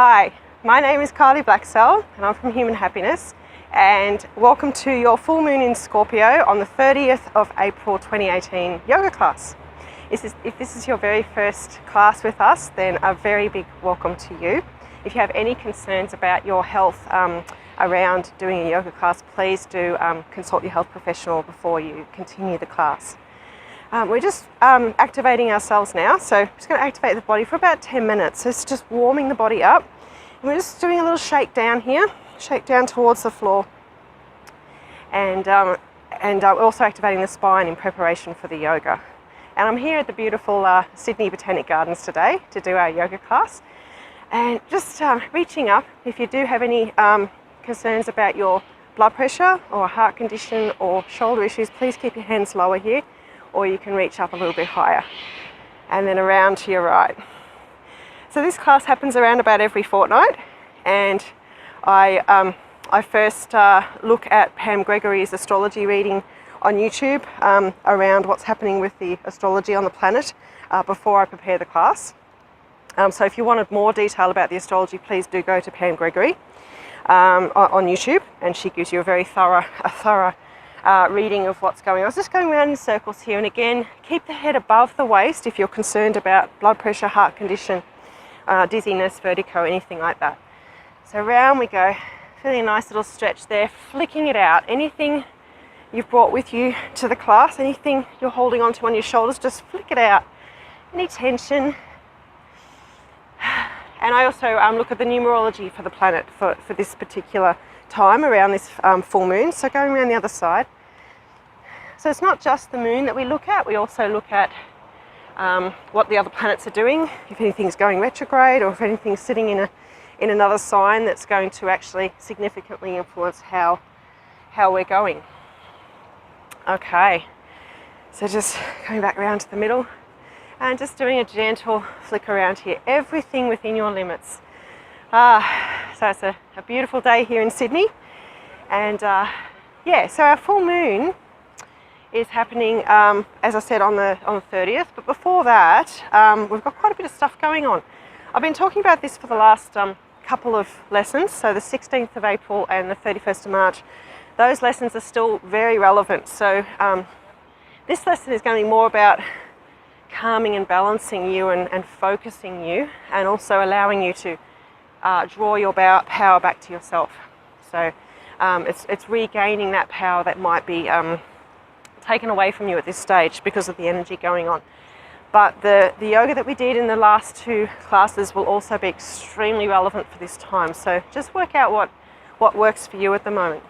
Hi, my name is Kylie Blacksell and I'm from Human Happiness, and welcome to your full moon in Scorpio on the 30th of April 2018 yoga class. If this is your very first class with us, then a very big welcome to you. If you have any concerns about your health around doing a yoga class, please do consult your health professional before you continue the class. We're just activating ourselves now, so I'm just going to activate the body for about 10 minutes. So it's just warming the body up. And we're just doing a little shake down here, shake down towards the floor. And we're also activating the spine in preparation for the yoga. And I'm here at the beautiful Sydney Botanic Gardens today to do our yoga class. And just reaching up, if you do have any concerns about your blood pressure or a heart condition or shoulder issues, please keep your hands lower here, or you can reach up a little bit higher. And then around to your right. So this class happens around about every fortnight, and I first look at Pam Gregory's astrology reading on YouTube around what's happening with the astrology on the planet before I prepare the class. So if you wanted more detail about the astrology, please do go to Pam Gregory on YouTube, and she gives you a very thorough reading of what's going on. I was just going around in circles here, and again, keep the head above the waist if you're concerned about blood pressure, heart condition, dizziness, vertigo, anything like that. So round we go, feeling a nice little stretch there, flicking it out. Anything you've brought with you to the class, anything you're holding onto on your shoulders, just flick it out. Any tension. And I also look at the numerology for the planet for this particular time around this full moon. So going around the other side. So it's not just the moon that we look at, we also look at what the other planets are doing, if anything's going retrograde or if anything's sitting in another sign that's going to actually significantly influence how we're going. Okay, so just going back around to the middle and just doing a gentle flick around here, everything within your limits. So it's a beautiful day here in Sydney, and yeah, so our full moon is happening, as I said, on the 30th, but before that, we've got quite a bit of stuff going on. I've been talking about this for the last couple of lessons, so the 16th of April and the 31st of March. Those lessons are still very relevant, so this lesson is going to be more about calming and balancing you and focusing you, and also allowing you to draw your power back to yourself. So it's regaining that power that might be taken away from you at this stage because of the energy going on. But the yoga that we did in the last two classes will also be extremely relevant for this time. So just work out what works for you at the moment.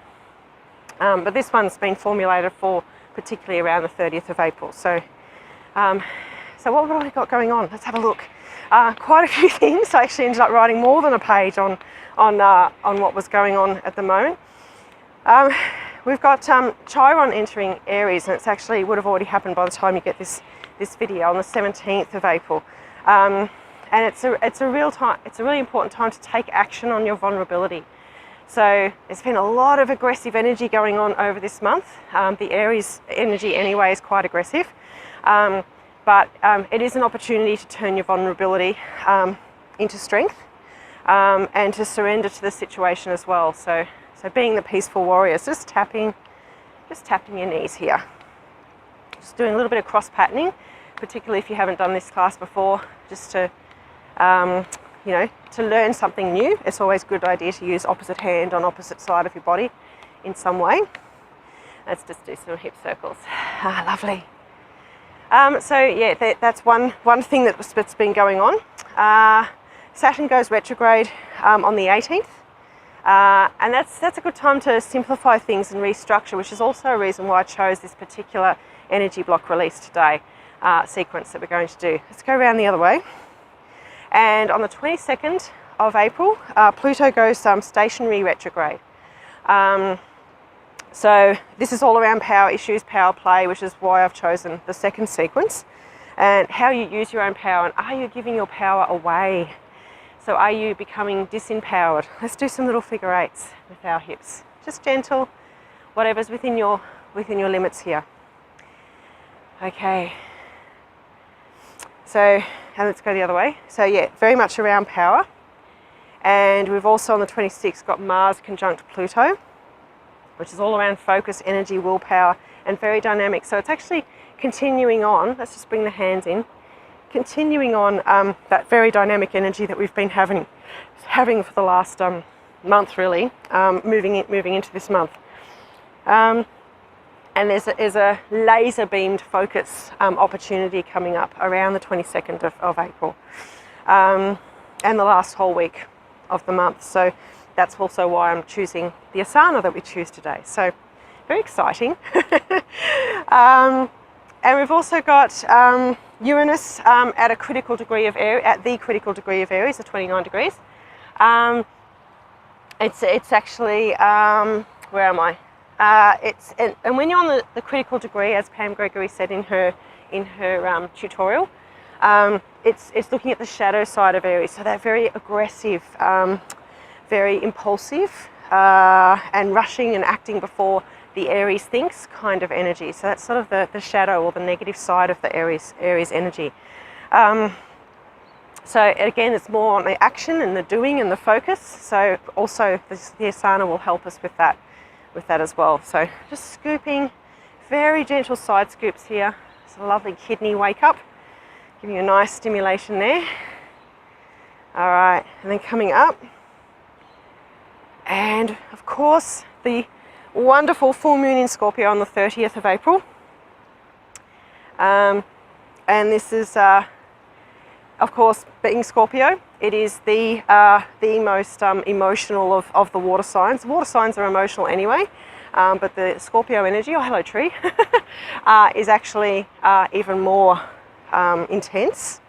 But this one's been formulated for particularly around the 30th of April. So so what have we got going on? Let's have a look. Quite a few things. I actually ended up writing more than a page on what was going on at the moment. We've got Chiron entering Aries, and it's actually would have already happened by the time you get this video on the 17th of April. And it's a really important time to take action on your vulnerability. So there's been a lot of aggressive energy going on over this month. The Aries energy anyway is quite aggressive. But it is an opportunity to turn your vulnerability into strength and to surrender to the situation as well. So being the peaceful warriors, just tapping your knees here. Just doing a little bit of cross patterning, particularly if you haven't done this class before, just to to learn something new. It's always a good idea to use opposite hand on opposite side of your body in some way. Let's just do some hip circles. Lovely. So yeah, that's one thing that's been going on. Saturn goes retrograde on the 18th, and that's a good time to simplify things and restructure, which is also a reason why I chose this particular energy block release today sequence that we're going to do. Let's go around the other way. And on the 22nd of April, Pluto goes stationary retrograde. So this is all around power issues, power play, which is why I've chosen the second sequence, and how you use your own power, and are you giving your power away? So are you becoming disempowered? Let's do some little figure eights with our hips. Just gentle, whatever's within your limits here. Okay. So, and let's go the other way. So yeah, very much around power. And we've also on the 26th got Mars conjunct Pluto, which is all around focus, energy, willpower, and very dynamic. So it's actually continuing on. Let's just bring the hands in. Continuing on that very dynamic energy that we've been having for the last month, really, moving into this month. And there's a laser beamed focus opportunity coming up around the 22nd of April, and the last whole week of the month. So that's also why I'm choosing the asana that we choose today. So very exciting. And we've also got Uranus at a critical degree of Aries, at the critical degree of Aries, the 29 degrees. It's actually where am I? And when you're on the critical degree, as Pam Gregory said in her tutorial, it's looking at the shadow side of Aries, so that very aggressive, very impulsive, and rushing and acting before the Aries thinks kind of energy. So that's sort of the shadow or the negative side of the Aries energy. So again, it's more on the action and the doing and the focus. So also the asana will help us with that as well. So just scooping, very gentle side scoops here. It's a lovely kidney wake up, giving you a nice stimulation there. All right, and then coming up, and of course the wonderful full moon in Scorpio on the 30th of April. And this is, of course, being Scorpio, it is the most emotional of the water signs. Water signs are emotional anyway, but the Scorpio energy, oh hello tree, is actually even more intense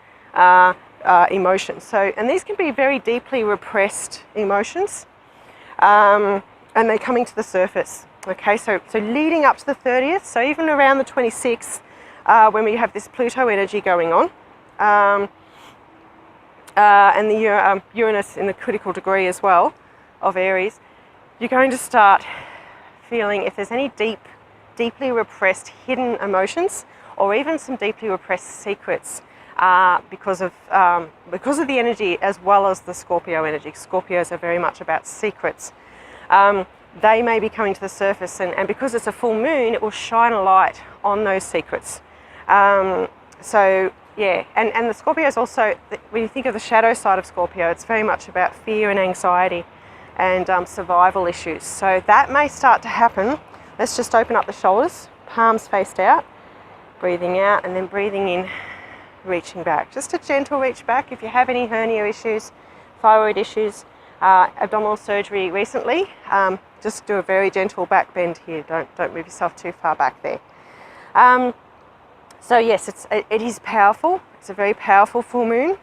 emotions. So, and these can be very deeply repressed emotions. And they're coming to the surface. Okay, so leading up to the 30th, so even around the 26th, when we have this Pluto energy going on, and the Uranus in the critical degree as well of Aries, you're going to start feeling if there's any deeply repressed hidden emotions, or even some deeply repressed secrets, because of the energy as well as the Scorpio energy. Scorpios are very much about secrets. They may be coming to the surface, and because it's a full moon, it will shine a light on those secrets. So yeah, and the Scorpio is also, when you think of the shadow side of Scorpio, it's very much about fear and anxiety and survival issues. So that may start to happen. Let's just open up the shoulders, palms faced out, breathing out and then breathing in, reaching back. Just a gentle reach back. If you have any hernia issues, thyroid issues, abdominal surgery recently, just do a very gentle back bend here. Don't move yourself too far back there. So yes, it is powerful. It's a very powerful full moon.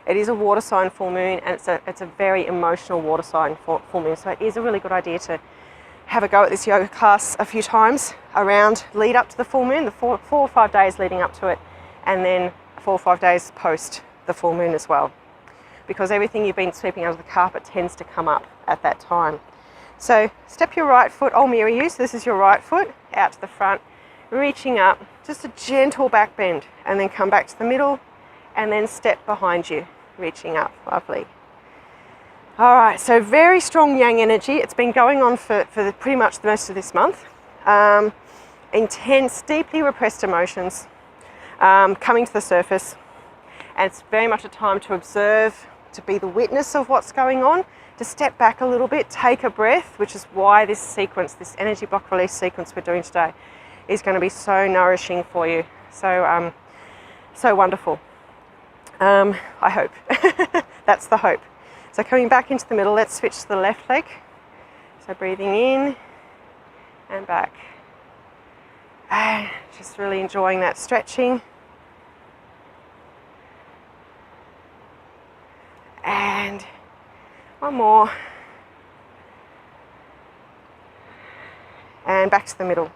It is a water sign full moon, and it's a very emotional water sign full moon. So it is a really good idea to have a go at this yoga class a few times around, lead up to the full moon, the 4 or 5 days leading up to it, and then 4 or 5 days post the full moon as well. Because everything you've been sweeping under the carpet tends to come up at that time. So step your right foot, I'll mirror you, so this is your right foot, out to the front, reaching up, just a gentle back bend, and then come back to the middle, and then step behind you, reaching up, lovely. All right, so very strong yang energy. It's been going on for pretty much the most of this month. Intense, deeply repressed emotions coming to the surface, and it's very much a time to observe, to be the witness of what's going on, to step back a little bit, take a breath, which is why this sequence, this energy block release sequence we're doing today, is going to be so nourishing for you. So, so wonderful. I hope. That's the hope. So coming back into the middle, let's switch to the left leg. So breathing in and back. Just really enjoying that stretching. And one more. And back to the middle.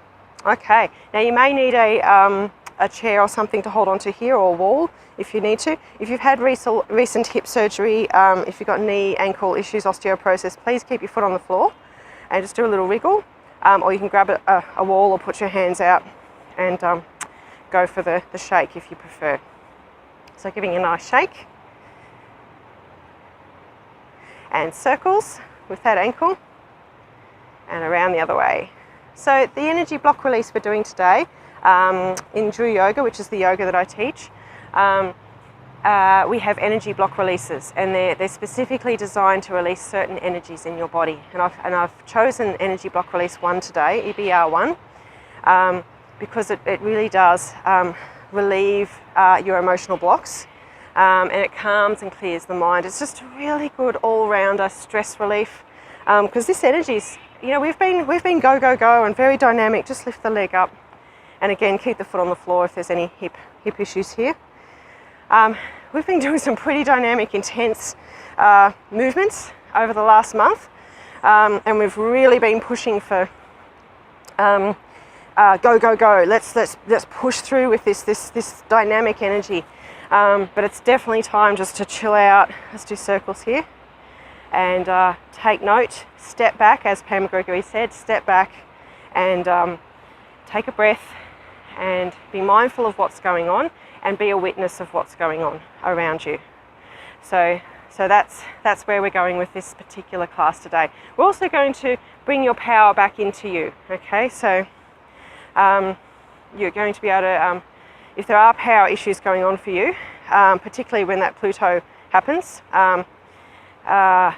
Okay, now you may need a chair or something to hold onto here, or a wall if you need to. If you've had recent hip surgery, if you've got knee, ankle issues, osteoporosis, please keep your foot on the floor and just do a little wriggle. Or you can grab a wall or put your hands out and go for the shake if you prefer. So giving a nice shake. and circles with that ankle and around the other way. So the energy block release we're doing today in Drew Yoga, which is the yoga that I teach, we have energy block releases, and they're specifically designed to release certain energies in your body. And I've chosen energy block release 1 today, EBR 1, because it really does relieve your emotional blocks, and it calms and clears the mind. It's just a really good all-rounder stress relief, because this energy's, you know, we've been go go go and very dynamic. Just lift the leg up, and again keep the foot on the floor if there's any hip issues here. We've been doing some pretty dynamic, intense movements over the last month, and we've really been pushing for go go go. Let's push through with this dynamic energy. But it's definitely time just to chill out. Let's do circles here, and take note. Step back, as Pam Gregory said. Step back and take a breath and be mindful of what's going on, and be a witness of what's going on around you. So that's where we're going with this particular class today. We're also going to bring your power back into you. Okay, so you're going to be able to, if there are power issues going on for you, particularly when that Pluto happens,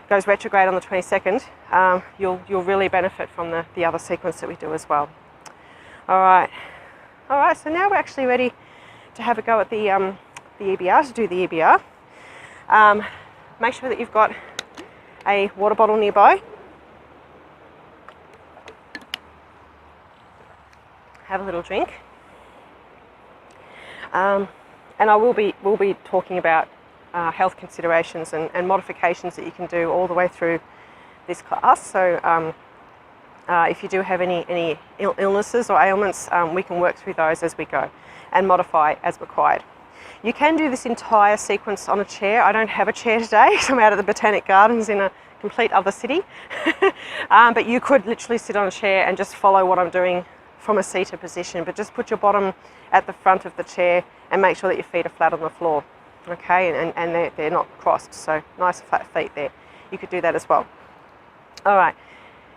goes retrograde on the 22nd, you'll really benefit from the other sequence that we do as well. All right, so now we're actually ready to have a go at the EBR, to do the EBR. Make sure that you've got a water bottle nearby. Have a little drink. And we'll be talking about health considerations and modifications that you can do all the way through this class. So if you do have any illnesses or ailments, we can work through those as we go and modify as required. You can do this entire sequence on a chair. I don't have a chair today because I'm out at the Botanic Gardens in a complete other city. But you could literally sit on a chair and just follow what I'm doing from a seated position, but just put your bottom at the front of the chair and make sure that your feet are flat on the floor. Okay, and they're not crossed, so nice flat feet there. You could do that as well. All right,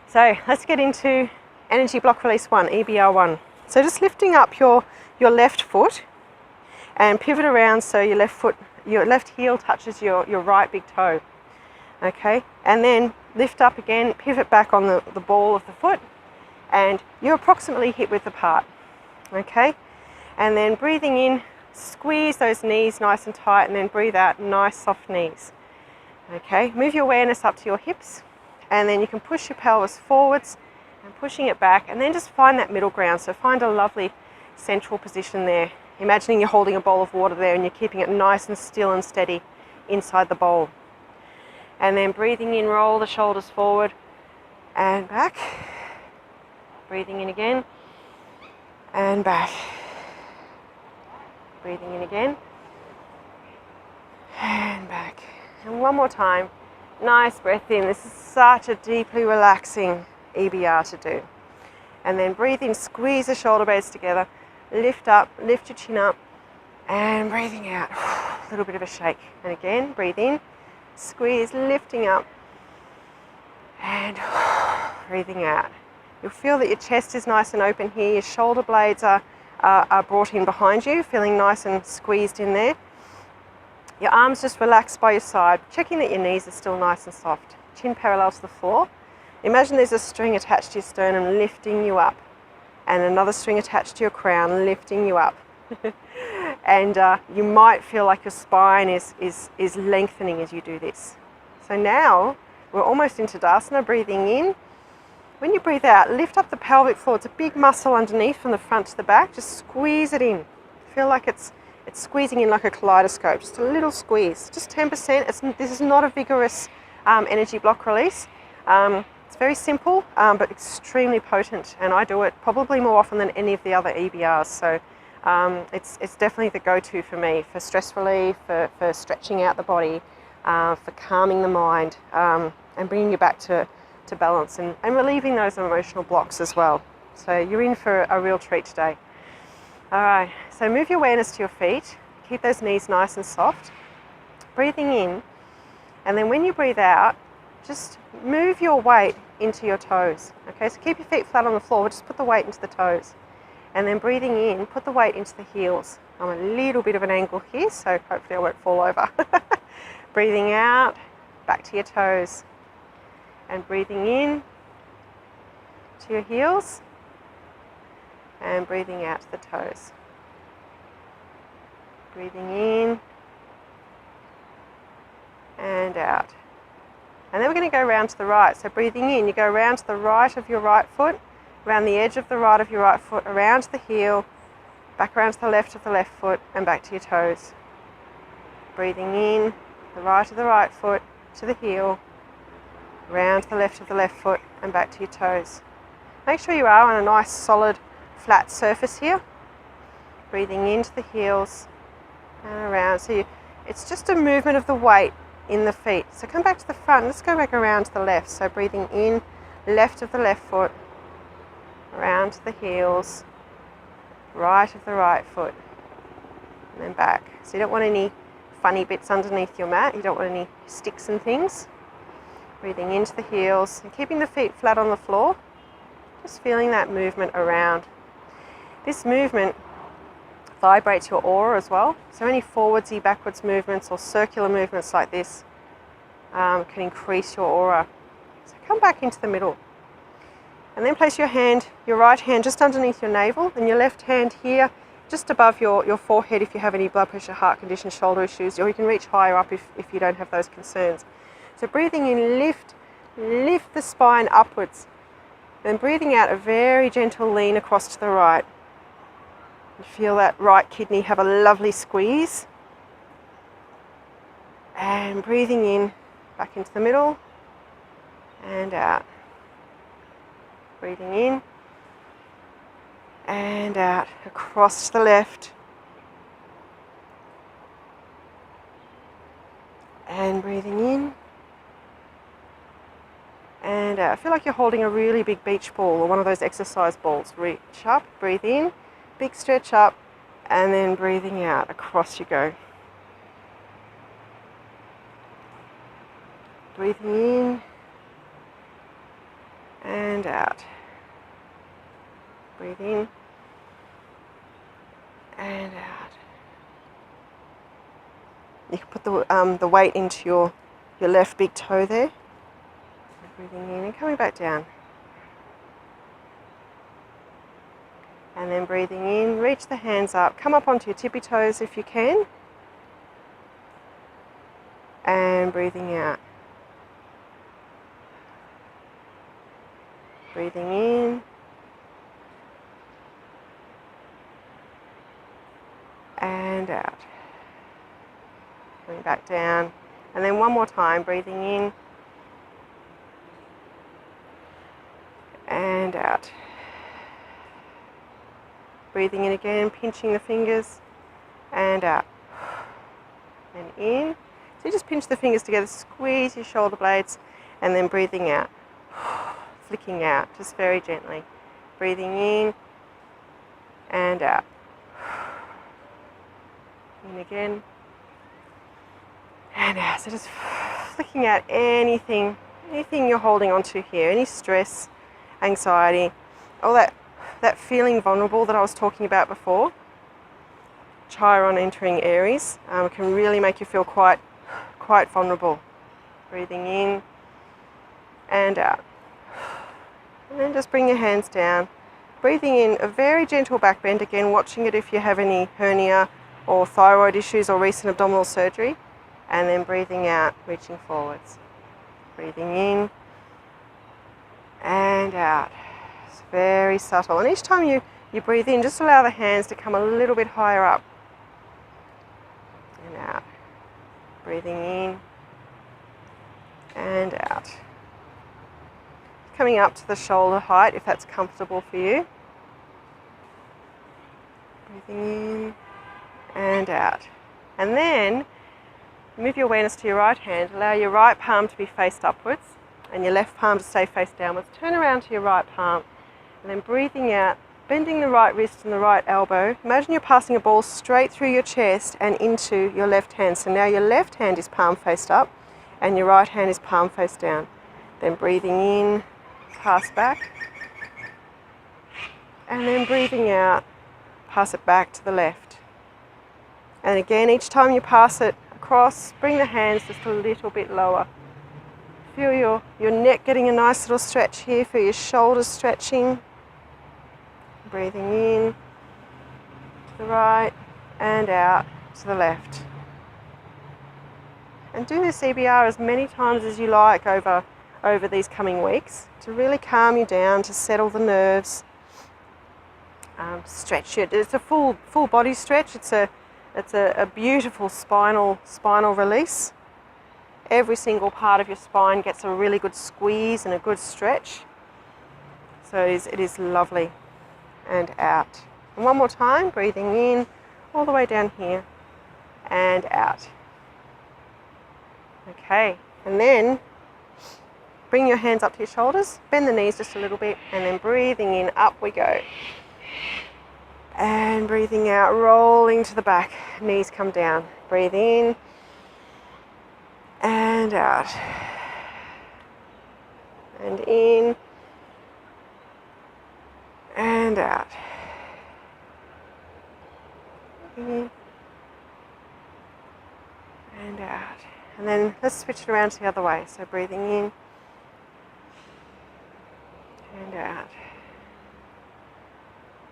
so let's get into energy block release 1, EBR 1. So just lifting up your left foot and pivot around so your left heel touches your right big toe. Okay, and then lift up again, pivot back on the ball of the foot, and you're approximately hip width apart. Okay, and then breathing in, squeeze those knees nice and tight, and then breathe out, nice soft knees. Okay, move your awareness up to your hips, and then you can push your pelvis forwards and pushing it back, and then just find that middle ground. So find a lovely central position there. Imagining you're holding a bowl of water there and you're keeping it nice and still and steady inside the bowl. And then breathing in, roll the shoulders forward and back. Breathing in again and back. Breathing in again and back. And one more time. Nice breath in. This is such a deeply relaxing EBR to do. And then breathe in, squeeze the shoulder blades together, lift up, lift your chin up, and breathing out. A little bit of a shake. And again, breathe in, squeeze, lifting up, and breathing out. You'll feel that your chest is nice and open here, your shoulder blades are brought in behind you, feeling nice and squeezed in there. Your arms just relaxed by your side, checking that your knees are still nice and soft. Chin parallel to the floor. Imagine there's a string attached to your sternum lifting you up, and another string attached to your crown lifting you up. And you might feel like your spine is lengthening as you do this. So now we're almost into Tadasana, breathing in. When you breathe out, lift up the pelvic floor. It's a big muscle underneath from the front to the back. Just squeeze it in. Feel like it's squeezing in like a kaleidoscope. Just a little squeeze, just 10%. This is not a vigorous energy block release. It's very simple, but extremely potent, and I do it probably more often than any of the other EBRs. So it's definitely the go-to for me for stress relief, for stretching out the body, for calming the mind, and bringing you back to balance and relieving those emotional blocks as well. So you're in for a real treat today. All right, so move your awareness to your feet. Keep those knees nice and soft. Breathing in, and then when you breathe out, just move your weight into your toes. Okay, so keep your feet flat on the floor, but just put the weight into the toes. And then breathing in, put the weight into the heels. I'm a little bit of an angle here, so hopefully I won't fall over. Breathing out, back to your toes. And breathing in to your heels. And breathing out to the toes. Breathing in and out. And then we're going to go around to the right. So breathing in, you go around to the right of your right foot, around the edge of the right of your right foot, around to the heel, back around to the left of the left foot, and back to your toes. Breathing in, the right of the right foot to the heel, around to the left of the left foot, and back to your toes. Make sure you are on a nice solid flat surface here. Breathing into the heels and around. So it's just a movement of the weight in the feet. So come back to the front. Let's go back around to the left. So breathing in, left of the left foot, around to the heels, right of the right foot, and then back. So you don't want any funny bits underneath your mat. You don't want any sticks and things. Breathing into the heels and keeping the feet flat on the floor. Just feeling that movement around. This movement vibrates your aura as well. So any forwardsy, backwards movements or circular movements like this can increase your aura. So come back into the middle. And then place your hand, your right hand just underneath your navel and your left hand here just above your forehead if you have any blood pressure, heart condition, shoulder issues, or you can reach higher up if you don't have those concerns. So breathing in, lift the spine upwards. Then breathing out, a very gentle lean across to the right. And feel that right kidney have a lovely squeeze. And breathing in, back into the middle and out. Breathing in and out, across to the left. And breathing in and out. I feel like you're holding a really big beach ball or one of those exercise balls. Reach up, breathe in, big stretch up, and then breathing out, across you go. Breathing in and out. Breathe in and out. You can put the weight into your left big toe there. Breathing in and coming back down. And then breathing in, reach the hands up, come up onto your tippy toes if you can. And breathing out. Breathing in. And out. Coming back down. And then one more time, breathing in. And out. Breathing in again, pinching the fingers, and out. And in. So you just pinch the fingers together, squeeze your shoulder blades, and then breathing out. Flicking out, just very gently. Breathing in, and out. In again, and out. So just flicking out anything you're holding onto here, any stress, anxiety, all that feeling vulnerable that I was talking about before. Chiron entering Aries can really make you feel quite vulnerable. Breathing in and out. And then just bring your hands down. Breathing in, a very gentle back bend, again watching it if you have any hernia or thyroid issues or recent abdominal surgery. And then breathing out, reaching forwards. Breathing in and out. It's very subtle. And each time you breathe in, just allow the hands to come a little bit higher up. And out. Breathing in and out. Coming up to the shoulder height if that's comfortable for you. Breathing in and out. And then move your awareness to your right hand. Allow your right palm to be faced upwards and your left palm to stay face downwards. Turn around to your right palm and then breathing out, bending the right wrist and the right elbow. Imagine you're passing a ball straight through your chest and into your left hand. So now your left hand is palm faced up and your right hand is palm face down. Then breathing in, pass back. And then breathing out, pass it back to the left. And again, each time you pass it across, bring the hands just a little bit lower. Feel your neck getting a nice little stretch here, feel your shoulders stretching. Breathing in to the right and out to the left. And do this EBR as many times as you like over these coming weeks to really calm you down, to settle the nerves. Stretch it. It's a full body stretch. It's a beautiful spinal release. Every single part of your spine gets a really good squeeze and a good stretch. So it is lovely. And out. And one more time, breathing in all the way down here and out. Okay, and then bring your hands up to your shoulders, bend the knees just a little bit, and then breathing in, up we go. And breathing out, rolling to the back, knees come down. Breathe in and out. And in and out. In and out. And then let's switch it around to the other way. So breathing in and out.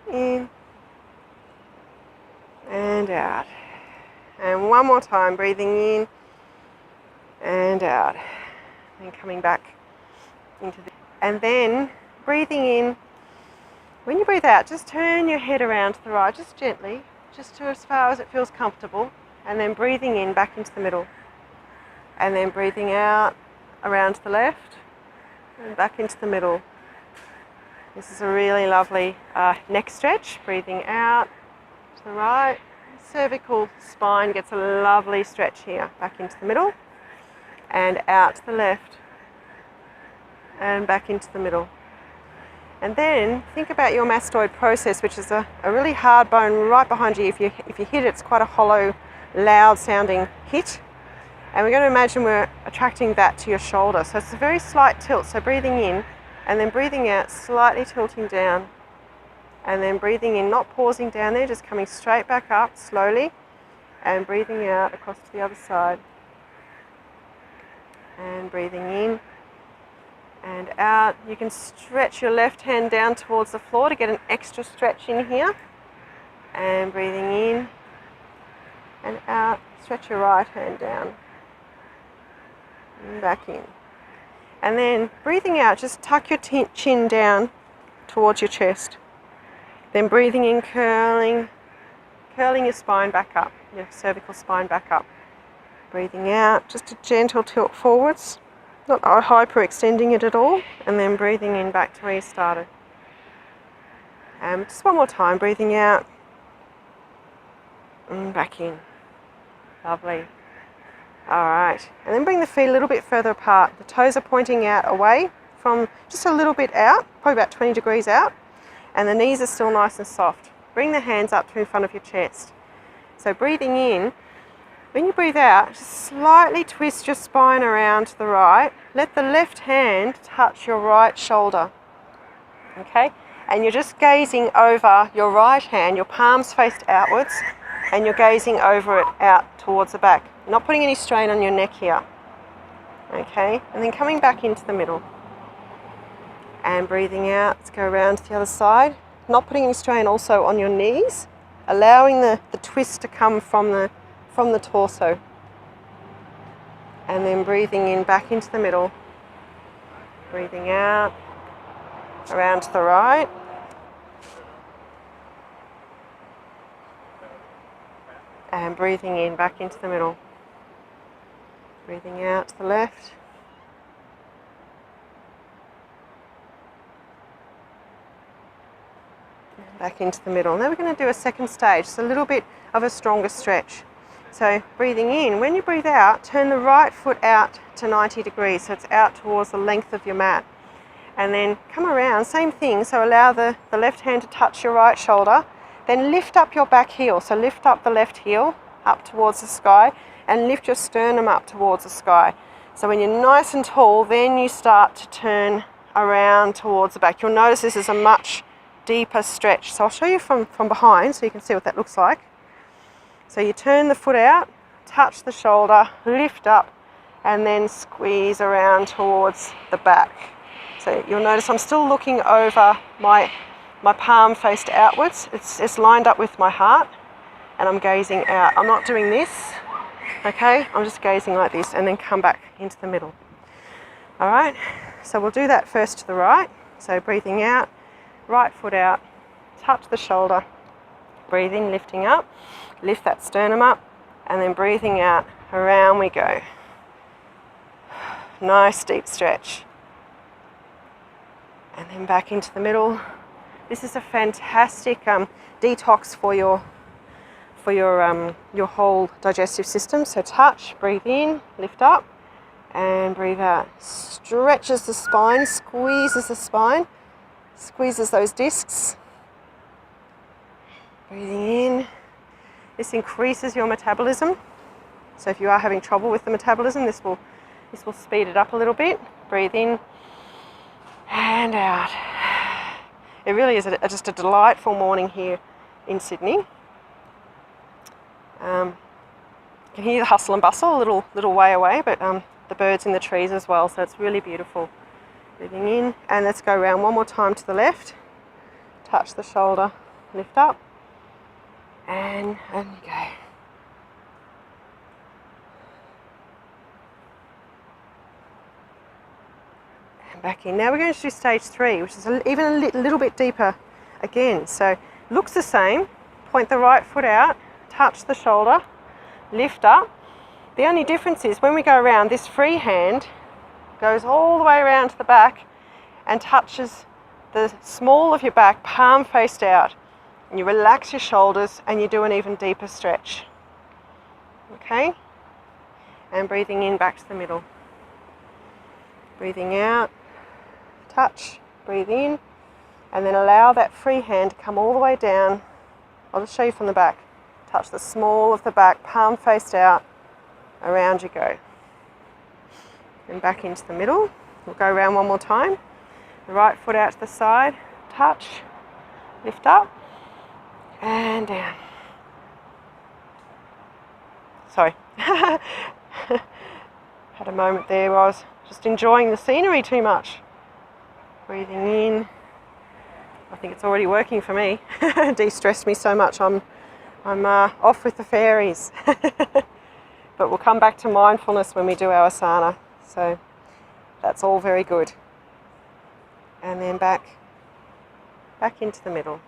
In and out. And one more time, breathing in and out. And coming back into the... And then breathing in. When you breathe out, just turn your head around to the right, just gently, just to as far as it feels comfortable. And then breathing in back into the middle. And then breathing out around to the left and back into the middle. This is a really lovely neck stretch. Breathing out to the right. Cervical spine gets a lovely stretch here. Back into the middle and out to the left and back into the middle. And then think about your mastoid process, which is a really hard bone right behind you. If you hit it, it's quite a hollow, loud sounding hit. And we're going to imagine we're attracting that to your shoulder. So it's a very slight tilt. So breathing in and then breathing out, slightly tilting down. And then breathing in, not pausing down there, just coming straight back up slowly. And breathing out across to the other side. And breathing in and out. You can stretch your left hand down towards the floor to get an extra stretch in here. And breathing in and out. Stretch your right hand down. And back in. And then breathing out, just tuck your chin down towards your chest. Then breathing in, curling your spine back up, your cervical spine back up. Breathing out, just a gentle tilt forwards, not hyperextending it at all. And then breathing in back to where you started. Just one more time, breathing out and back in. Lovely. All right, and then bring the feet a little bit further apart. The toes are pointing out away from just a little bit out, probably about 20 degrees out, and the knees are still nice and soft. Bring the hands up to in front of your chest. So breathing in, when you breathe out, just slightly twist your spine around to the right. Let the left hand touch your right shoulder, okay? And you're just gazing over your right hand, your palms faced outwards, and you're gazing over it out towards the back. Not putting any strain on your neck here. Okay, and then coming back into the middle. And breathing out, let's go around to the other side. Not putting any strain also on your knees, allowing the twist to come from the torso. And then breathing in back into the middle. Breathing out, around to the right. And breathing in back into the middle. Breathing out to the left. And back into the middle. Now we're going to do a second stage. It's a little bit of a stronger stretch. So breathing in, when you breathe out, turn the right foot out to 90 degrees. So it's out towards the length of your mat. And then come around, same thing. So allow the left hand to touch your right shoulder. Then lift up your back heel. So lift up the left heel up towards the sky and lift your sternum up towards the sky. So when you're nice and tall, then you start to turn around towards the back. You'll notice this is a much deeper stretch. So I'll show you from behind so you can see what that looks like. So you turn the foot out, touch the shoulder, lift up, and then squeeze around towards the back. So you'll notice I'm still looking over my palm faced outwards. It's lined up with my heart, and I'm gazing out. I'm not doing this, okay? I'm just gazing like this and then come back into the middle. All right, so we'll do that first to the right. So breathing out, right foot out, touch the shoulder, breathe in, lifting up, lift that sternum up, and then breathing out, around we go. Nice deep stretch. And then back into the middle. This is a fantastic detox for your whole digestive system. So touch, breathe in, lift up, and breathe out. Stretches the spine, squeezes the spine, squeezes those discs. Breathing in. This increases your metabolism. So if you are having trouble with the metabolism, this will speed it up a little bit. Breathe in and out. It really is just a delightful morning here in Sydney. You can hear the hustle and bustle a little way away, but the birds in the trees as well, so it's really beautiful. Breathing in, and let's go around one more time to the left. Touch the shoulder, lift up, and you go. And back in. Now we're going to do stage 3, which is even a little bit deeper again. So looks the same. Point the right foot out, touch the shoulder, lift up. The only difference is when we go around, this free hand goes all the way around to the back and touches the small of your back, palm faced out. And you relax your shoulders and you do an even deeper stretch. Okay? And breathing in back to the middle. Breathing out, touch, breathe in, and then allow that free hand to come all the way down. I'll just show you from the back. Touch the small of the back, palm faced out, around you go. And back into the middle. We'll go around one more time. The right foot out to the side, touch, lift up, and down. Sorry. Had a moment there where I was just enjoying the scenery too much. Breathing in. I think it's already working for me. De-stressed me so much. I'm off with the fairies. But we'll come back to mindfulness when we do our asana. So that's all very good. And then back into the middle.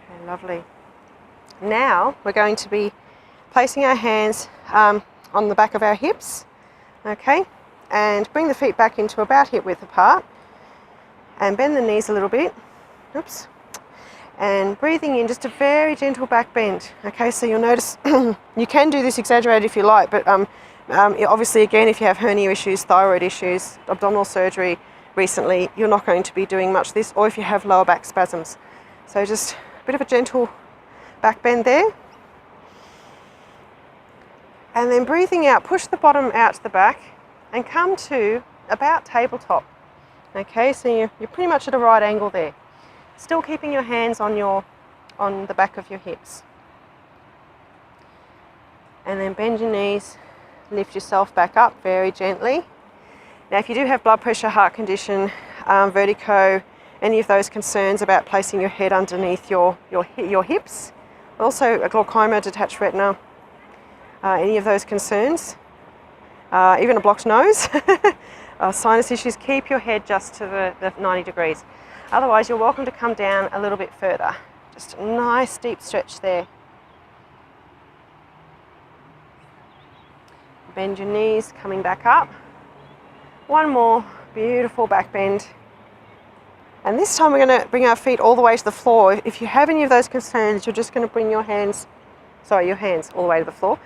Okay, lovely. Now we're going to be placing our hands on the back of our hips. Okay, and bring the feet back into about hip width apart. And bend the knees a little bit. Oops. And breathing in, just a very gentle back bend. Okay, so you'll notice you can do this exaggerated if you like, but obviously again, if you have hernia issues, thyroid issues, abdominal surgery recently, you're not going to be doing much of this, or if you have lower back spasms. So just a bit of a gentle back bend there. And then breathing out, push the bottom out to the back and come to about tabletop. Okay, so you're pretty much at a right angle there. Still keeping your hands on the back of your hips. And then bend your knees, lift yourself back up very gently. Now if you do have blood pressure, heart condition, vertigo, any of those concerns about placing your head underneath your hips, also a glaucoma, detached retina, any of those concerns, even a blocked nose, sinus issues, keep your head just to the 90 degrees. Otherwise, you're welcome to come down a little bit further. Just a nice deep stretch there. Bend your knees, coming back up. One more beautiful back bend. And this time we're going to bring our feet all the way to the floor. If you have any of those concerns, you're just going to bring your hands all the way to the floor.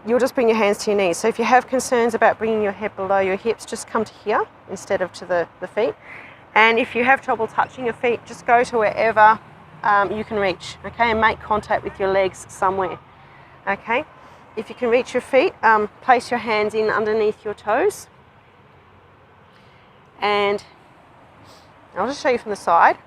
You'll just bring your hands to your knees. So if you have concerns about bringing your head below your hips, just come to here instead of to the feet. And if you have trouble touching your feet, just go to wherever you can reach, okay, and make contact with your legs somewhere, okay. if you can reach your feet, place your hands in underneath your toes. And I'll just show you from the side.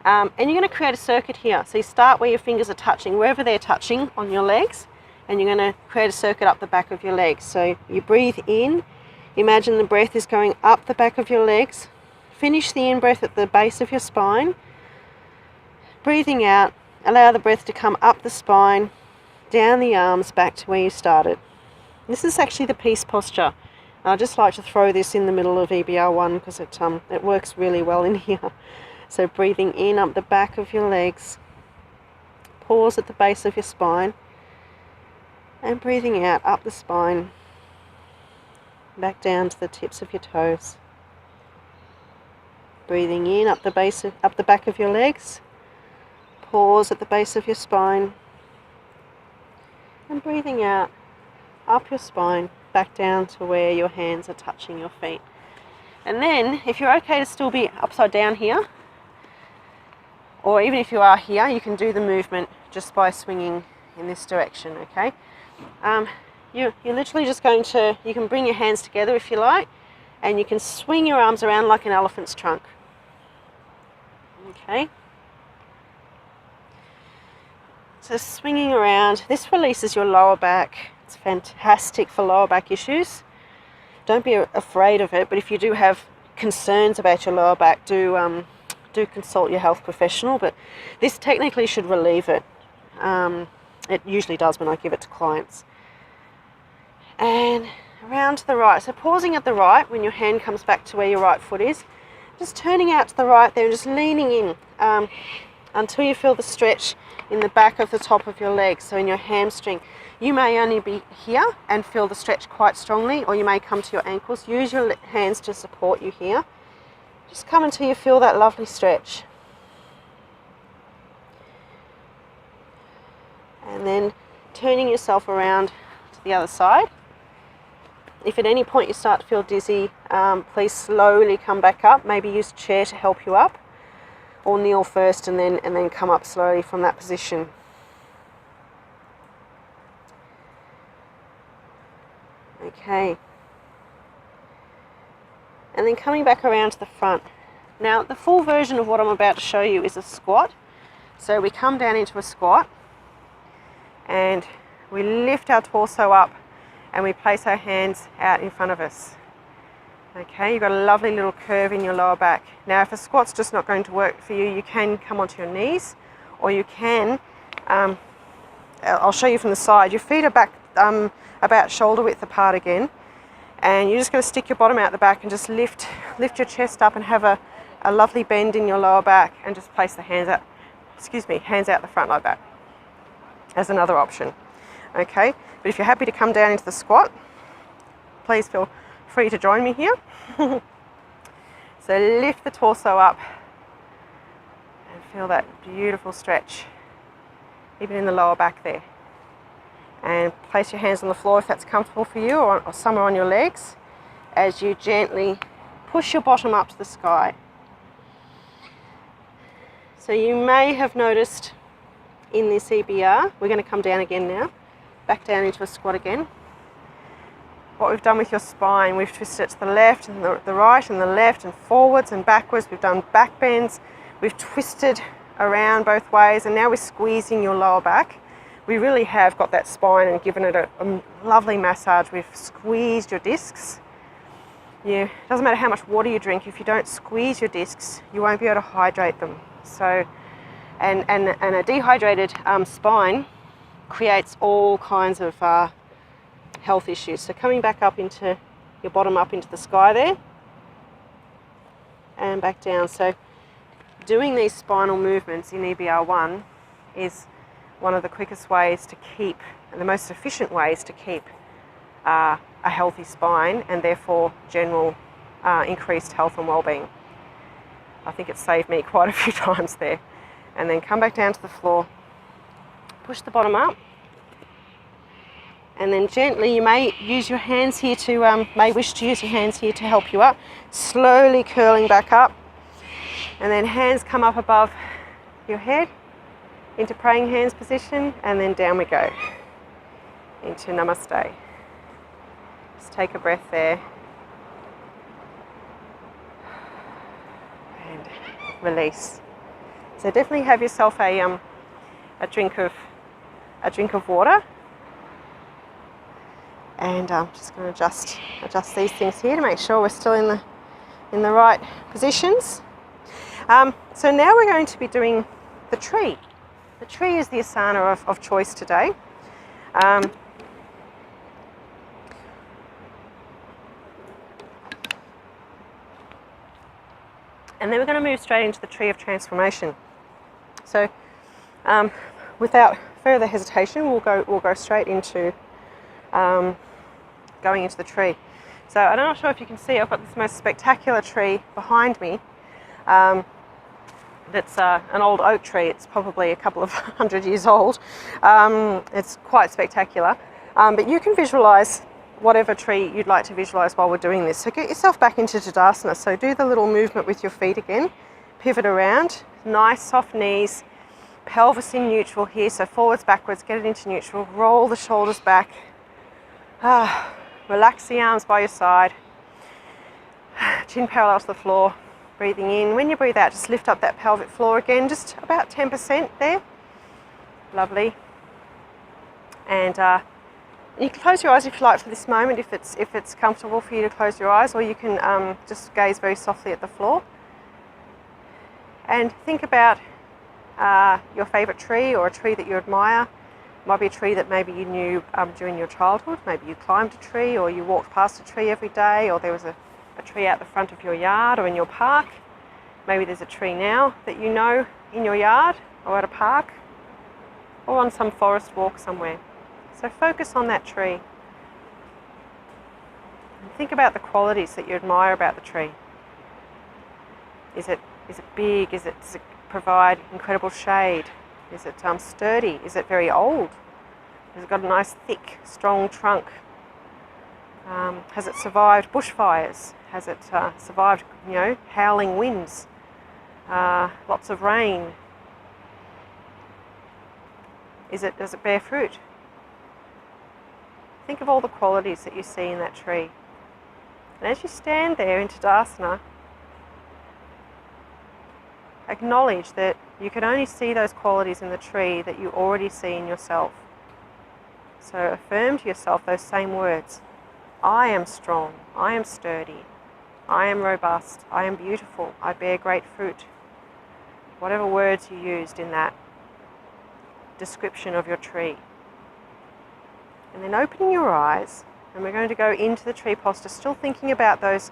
And you're going to create a circuit here. So you start where your fingers are touching, wherever they're touching on your legs, and you're going to create a circuit up the back of your legs. So you breathe in, imagine the breath is going up the back of your legs. Finish the in-breath at the base of your spine. Breathing out, allow the breath to come up the spine, down the arms, back to where you started. This is actually the peace posture. I just like to throw this in the middle of EBR1 because it works really well in here. So breathing in up the back of your legs, pause at the base of your spine, and breathing out up the spine, back down to the tips of your toes. Breathing in up the back of your legs, pause at the base of your spine, and breathing out up your spine, back down to where your hands are touching your feet. And then, if you're okay to still be upside down here, or even if you are here, you can do the movement just by swinging in this direction, okay? You're literally just going to, you can bring your hands together if you like, and you can swing your arms around like an elephant's trunk. Okay? So swinging around, this releases your lower back. It's fantastic for lower back issues. Don't be afraid of it, but if you do have concerns about your lower back, do consult your health professional, but this technically should relieve it. It usually does when I give it to clients. And around to the right. So pausing at the right when your hand comes back to where your right foot is. Just turning out to the right there and just leaning in until you feel the stretch in the back of the top of your legs, so in your hamstring. You may only be here and feel the stretch quite strongly, or you may come to your ankles. Use your hands to support you here. Just come until you feel that lovely stretch. And then turning yourself around to the other side. If at any point you start to feel dizzy, please slowly come back up. Maybe use a chair to help you up, or kneel first and then come up slowly from that position. Okay. And then coming back around to the front. Now, the full version of what I'm about to show you is a squat. So we come down into a squat and we lift our torso up and we place our hands out in front of us. Okay, you've got a lovely little curve in your lower back. Now, if a squat's just not going to work for you, you can come onto your knees, or you can, I'll show you from the side, your feet are back about shoulder width apart again, and you're just going to stick your bottom out the back and just lift your chest up and have a lovely bend in your lower back, and just place the hands out, hands out the front like that as another option. Okay, but if you're happy to come down into the squat, please feel free to join me here. So lift the torso up and feel that beautiful stretch, even in the lower back there. And place your hands on the floor if that's comfortable for you, or somewhere on your legs, as you gently push your bottom up to the sky. So you may have noticed in this EBR, we're going to come down again now, back down into a squat again. What we've done with your spine, we've twisted it to the left and the right and the left and forwards and backwards. We've done back bends, we've twisted around both ways, and now we're squeezing your lower back. We really have got that spine and given it a lovely massage. We've squeezed your discs. It doesn't matter how much water you drink, if you don't squeeze your discs, you won't be able to hydrate them. So, and a dehydrated spine creates all kinds of health issues. So coming back up into your bottom up into the sky there, and back down. So doing these spinal movements in EBR1 is one of the quickest ways to keep, and the most efficient ways to keep a healthy spine, and therefore general increased health and well-being. I think it saved me quite a few times there. And then come back down to the floor, push the bottom up, and then gently, you may use your hands here to, may wish to use your hands here to help you up, slowly curling back up, and then hands come up above your head, into praying hands position, and then down we go into Namaste. Just take a breath there and release. So definitely have yourself a drink of water, and I'm just going to adjust these things here to make sure we're still in the right positions. So now we're going to be doing the tree. The tree is the asana of choice today. And then we're going to move straight into the tree of transformation. So without further hesitation, we'll go straight into going into the tree. So I'm not sure if you can see, I've got this most spectacular tree behind me. That's an old oak tree. It's probably a couple of 100 years old. It's quite spectacular. But you can visualize whatever tree you'd like to visualize while we're doing this. So get yourself back into Tadasana. So do the little movement with your feet again. Pivot around. Nice soft knees. Pelvis in neutral here. So forwards, backwards. Get it into neutral. Roll the shoulders back. Relax the arms by your side. Chin parallel to the floor. Breathing in. When you breathe out, just lift up that pelvic floor again. Just about 10% there. Lovely. And you can close your eyes if you like for this moment, if it's comfortable for you to close your eyes, or you can just gaze very softly at the floor. And think about your favourite tree, or a tree that you admire. It might be a tree that maybe you knew during your childhood. Maybe you climbed a tree, or you walked past a tree every day, or there was a tree out the front of your yard or in your park. Maybe there's a tree now that you know in your yard or at a park or on some forest walk somewhere. So focus on that tree and think about the qualities that you admire about the tree. Is it big? Does it provide incredible shade? Is it sturdy? Is it very old? Has it got a nice thick, strong trunk? Has it survived bushfires? Has it survived, howling winds? Lots of rain? Does it bear fruit? Think of all the qualities that you see in that tree. And as you stand there in Tadasana, acknowledge that you can only see those qualities in the tree that you already see in yourself. So affirm to yourself those same words. I am strong. I am sturdy. I am robust. I am beautiful. I bear great fruit. Whatever words you used in that description of your tree. And then opening your eyes, and we're going to go into the tree posture, still thinking about those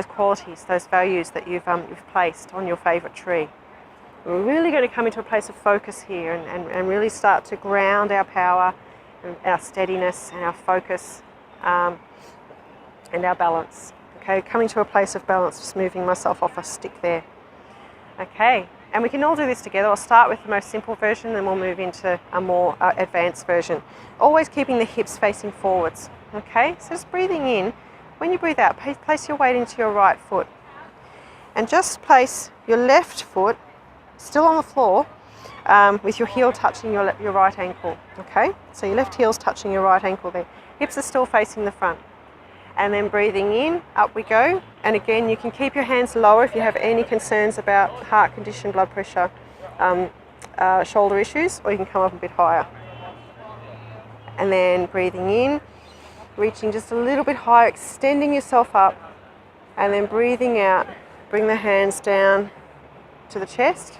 qualities, those values that you've placed on your favourite tree. We're really going to come into a place of focus here and really start to ground our power and our steadiness and our focus and our balance. Okay, coming to a place of balance, just moving myself off a stick there. Okay, and we can all do this together. I'll start with the most simple version, then we'll move into a more advanced version. Always keeping the hips facing forwards. Okay, so just breathing in. When you breathe out, place your weight into your right foot. And just place your left foot still on the floor with your heel touching your right ankle. Okay, so your left heel's touching your right ankle there. Hips are still facing the front. And then breathing in, up we go. And again, you can keep your hands lower if you have any concerns about heart condition, blood pressure, shoulder issues, or you can come up a bit higher. And then breathing in, reaching just a little bit higher, extending yourself up. And then breathing out, bring the hands down to the chest.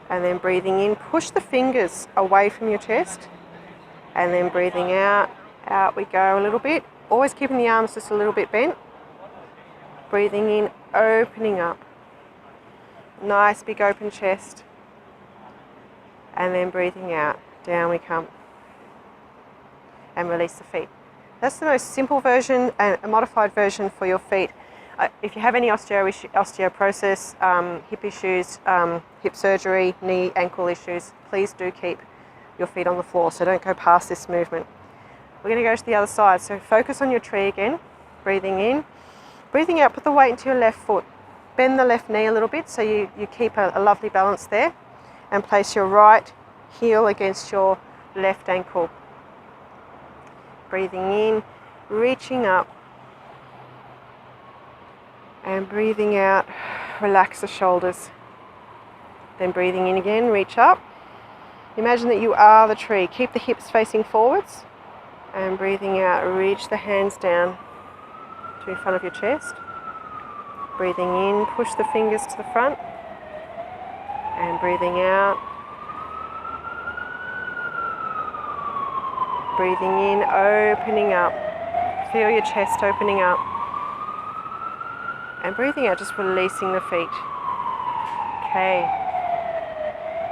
And then breathing in, push the fingers away from your chest. And then breathing out, out we go a little bit. Always keeping the arms just a little bit bent. Breathing in, opening up. Nice big open chest. And then breathing out, down we come. And release the feet. That's the most simple version and a modified version for your feet. If you have any osteoporosis, hip issues, hip surgery, knee, ankle issues, please do keep your feet on the floor, so don't go past this movement. We're going to go to the other side, so focus on your tree again, breathing in. Breathing out, put the weight into your left foot. Bend the left knee a little bit so you keep a lovely balance there. and place your right heel against your left ankle. Breathing in, reaching up, and breathing out, relax the shoulders. Then breathing in again, reach up. Imagine that you are the tree. Keep the hips facing forwards. And breathing out, reach the hands down to in front of your chest. Breathing in, push the fingers to the front. And breathing out. Breathing in, opening up. Feel your chest opening up. And breathing out, just releasing the feet. Okay.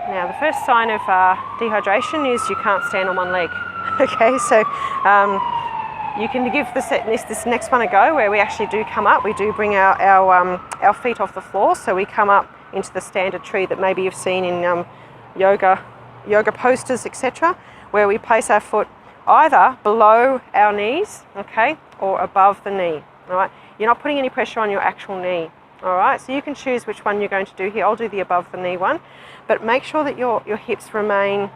Now, the first sign of dehydration is you can't stand on one leg. Okay, so you can give this next one a go, where we actually do come up. We do bring our feet off the floor, so we come up into the standard tree that maybe you've seen in yoga posters, etc., where we place our foot either below our knees, okay, or above the knee. All right, you're not putting any pressure on your actual knee. All right, so you can choose which one you're going to do here. I'll do the above the knee one, but make sure that your hips remain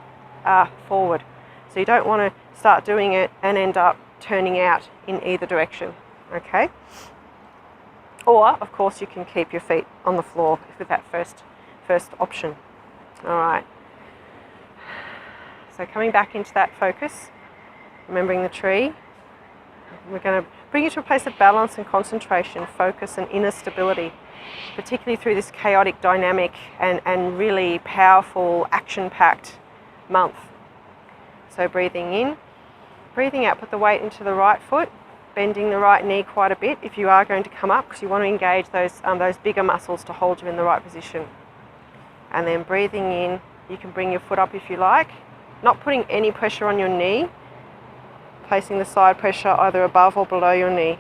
forward. So you don't want to start doing it and end up turning out in either direction, okay? Or, of course, you can keep your feet on the floor with that first option. All right. So coming back into that focus, remembering the tree, we're going to bring you to a place of balance and concentration, focus and inner stability, particularly through this chaotic, dynamic and really powerful, action-packed month. So breathing in, breathing out, put the weight into the right foot, bending the right knee quite a bit if you are going to come up, because you want to engage those bigger muscles to hold you in the right position. And then breathing in, you can bring your foot up if you like, not putting any pressure on your knee, placing the side pressure either above or below your knee.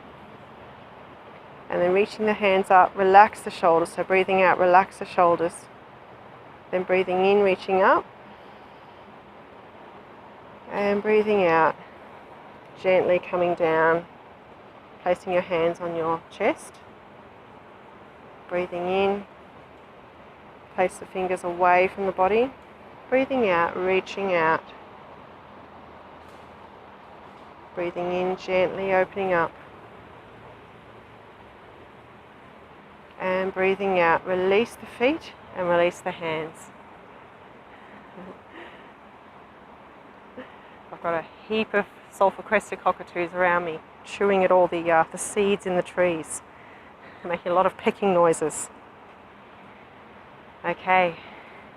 And then reaching the hands up, relax the shoulders. So breathing out, relax the shoulders. Then breathing in, reaching up. And breathing out, gently coming down, placing your hands on your chest. Breathing in, place the fingers away from the body. Breathing out, reaching out. Breathing in, gently opening up. And breathing out, release the feet and release the hands. I've got a heap of sulphur-crested cockatoos around me, chewing at all the seeds in the trees, making a lot of pecking noises. Okay,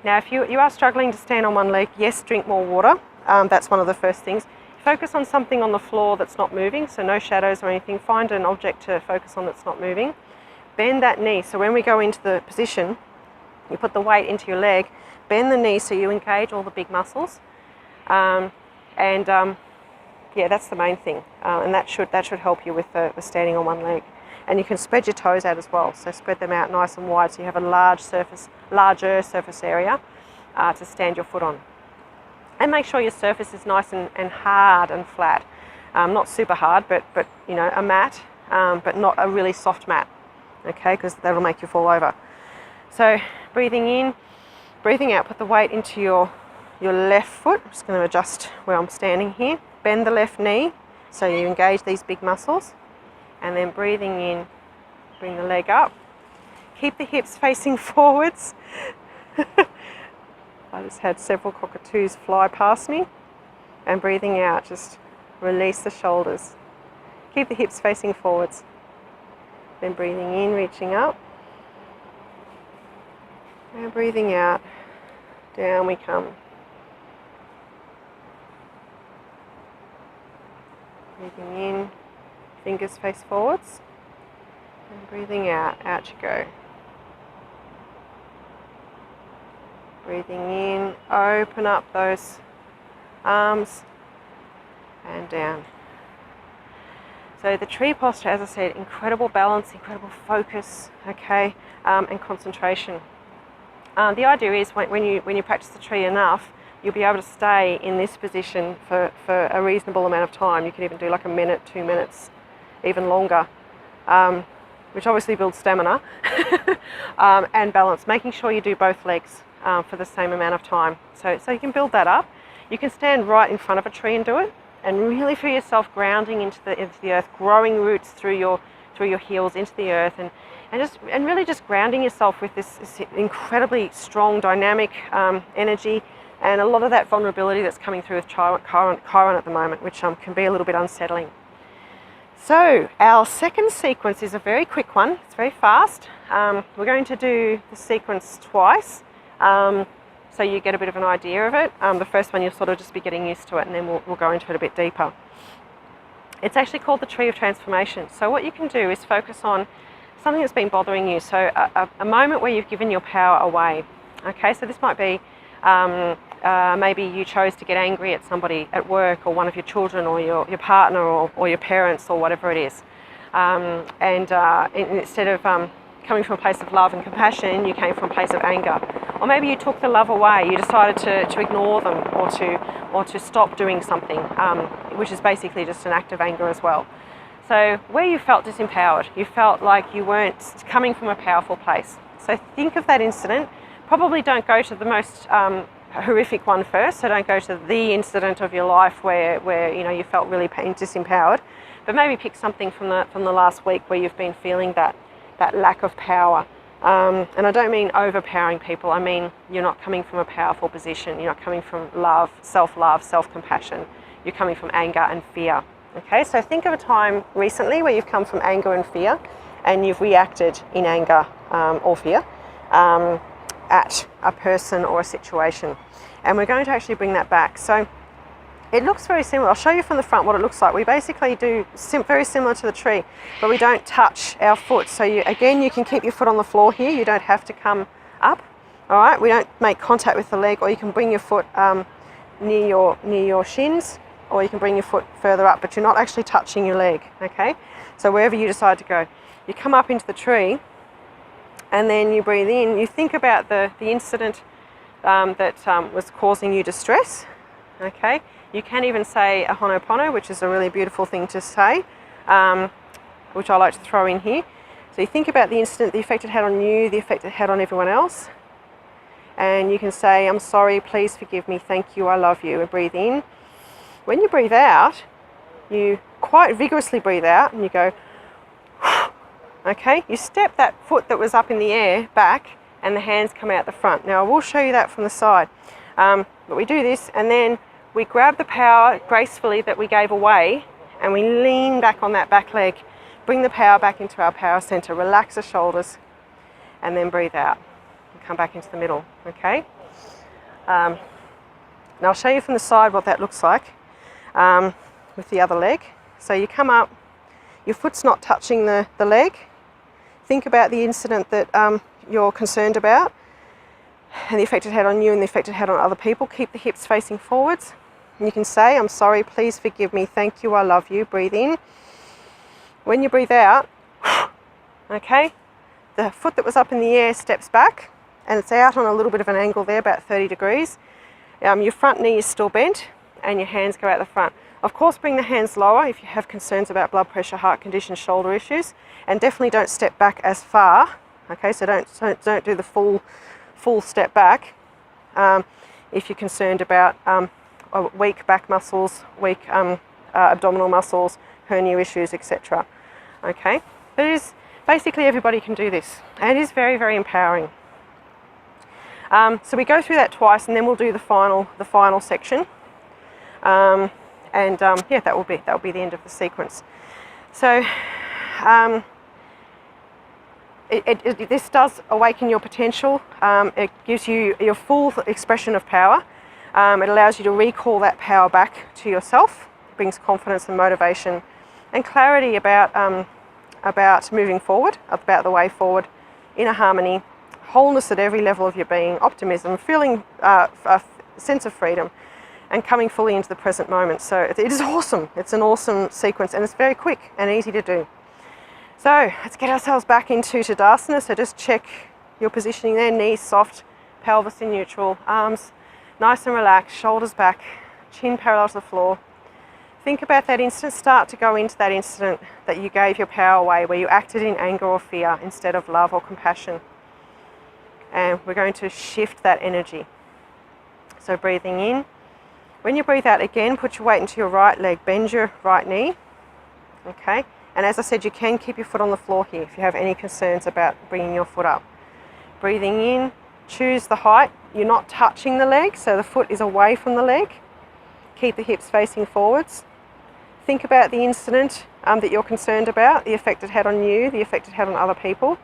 now if you are struggling to stand on one leg, yes, drink more water. That's one of the first things. Focus on something on the floor that's not moving, so no shadows or anything. Find an object to focus on that's not moving. Bend that knee, so when we go into the position, you put the weight into your leg, bend the knee so you engage all the big muscles. Yeah, that's the main thing, and that should help you with the standing on one leg. And you can spread your toes out as well, so spread them out nice and wide so you have a larger surface area to stand your foot on. And make sure your surface is nice and hard and flat, not super hard, but you know, a mat, but not a really soft mat, okay, because that'll make you fall over. So breathing in, breathing out, put the weight into your left foot. I'm just going to adjust where I'm standing here. Bend the left knee so you engage these big muscles. And then breathing in, bring the leg up. Keep the hips facing forwards. I just had several cockatoos fly past me. And breathing out, just release the shoulders. Keep the hips facing forwards. Then breathing in, reaching up. And breathing out, down we come. Breathing in, fingers face forwards, and breathing out, out you go. Breathing in, open up those arms, and down. So the tree posture, as I said, incredible balance, incredible focus, okay, and concentration. The idea is when you practice the tree enough, you'll be able to stay in this position for a reasonable amount of time. You can even do like a minute, 2 minutes, even longer, which obviously builds stamina and balance. Making sure you do both legs for the same amount of time. So you can build that up. You can stand right in front of a tree and do it, and really feel yourself grounding into the earth, growing roots through your heels into the earth, and really just grounding yourself with this incredibly strong, dynamic energy, and a lot of that vulnerability that's coming through with Chiron at the moment, which can be a little bit unsettling. So our second sequence is a very quick one. It's very fast. We're going to do the sequence twice, so you get a bit of an idea of it. The first one you'll sort of just be getting used to it, and then we'll go into it a bit deeper. It's actually called the Tree of Transformation. So what you can do is focus on something that's been bothering you. So a moment where you've given your power away. Okay, so this might be maybe you chose to get angry at somebody at work, or one of your children, or your partner, or your parents, or whatever it is. And instead of coming from a place of love and compassion, you came from a place of anger. Or maybe you took the love away, you decided to ignore them, or to stop doing something, which is basically just an act of anger as well. So where you felt disempowered, you felt like you weren't coming from a powerful place. So think of that incident. Probably don't go to the most horrific one first, so don't go to the incident of your life where you felt really disempowered, but maybe pick something from the last week where you've been feeling that lack of power. And I don't mean overpowering people. I mean you're not coming from a powerful position. You're not coming from love, self-compassion. You're coming from anger and fear. Okay, so think of a time recently where you've come from anger and fear, and you've reacted in anger or fear at a person or a situation. And we're going to actually bring that back. So it looks very similar. I'll show you from the front what it looks like. We basically do very similar to the tree, but we don't touch our foot. So you can keep your foot on the floor here. You don't have to come up. All right, we don't make contact with the leg, or you can bring your foot near your shins, or you can bring your foot further up, but you're not actually touching your leg. Okay, so wherever you decide to go, you come up into the tree, and then you breathe in. You think about the incident that was causing you distress. Okay, you can even say a Ho'oponopono, which is a really beautiful thing to say, which I like to throw in here. So you think about the incident, the effect it had on you, the effect it had on everyone else, and you can say, I'm sorry, please forgive me, thank you, I love you, and breathe in. When you breathe out, you quite vigorously breathe out, and you go, okay, you step that foot that was up in the air back, and the hands come out the front. Now I will show you that from the side, but we do this, and then we grab the power gracefully that we gave away, and we lean back on that back leg, bring the power back into our power center, relax the shoulders, and then breathe out and come back into the middle. Okay, now I'll show you from the side what that looks like with the other leg. So you come up, your foot's not touching the leg. Think about the incident that you're concerned about, and the effect it had on you and the effect it had on other people. Keep the hips facing forwards. And you can say, I'm sorry, please forgive me, thank you, I love you. Breathe in. When you breathe out, okay, the foot that was up in the air steps back, and it's out on a little bit of an angle there, about 30 degrees. Your front knee is still bent, and your hands go out the front. Of course, bring the hands lower if you have concerns about blood pressure, heart conditions, shoulder issues, and definitely don't step back as far. Okay, so don't do the full step back if you're concerned about weak back muscles, weak abdominal muscles, hernia issues, etc. Okay, but it is basically everybody can do this, and it is very, very empowering. So we go through that twice, and then we'll do the final section, yeah, that will be the end of the sequence. So this does awaken your potential. It gives you your full expression of power. It allows you to recall that power back to yourself. It brings confidence and motivation and clarity about moving forward, about the way forward, inner harmony, wholeness at every level of your being, optimism, feeling a sense of freedom, and coming fully into the present moment. So it is awesome. It's an awesome sequence, and it's very quick and easy to do. So let's get ourselves back into Tadasana. So just check your positioning there, knees soft, pelvis in neutral, arms nice and relaxed, shoulders back, chin parallel to the floor. Think about that instant, start to go into that incident that you gave your power away, where you acted in anger or fear instead of love or compassion. and we're going to shift that energy. So breathing in. When you breathe out again, put your weight into your right leg, bend your right knee, okay? And as I said, you can keep your foot on the floor here if you have any concerns about bringing your foot up. Breathing in, choose the height. You're not touching the leg, so the foot is away from the leg. Keep the hips facing forwards. Think about the incident that you're concerned about, the effect it had on you, the effect it had on other people.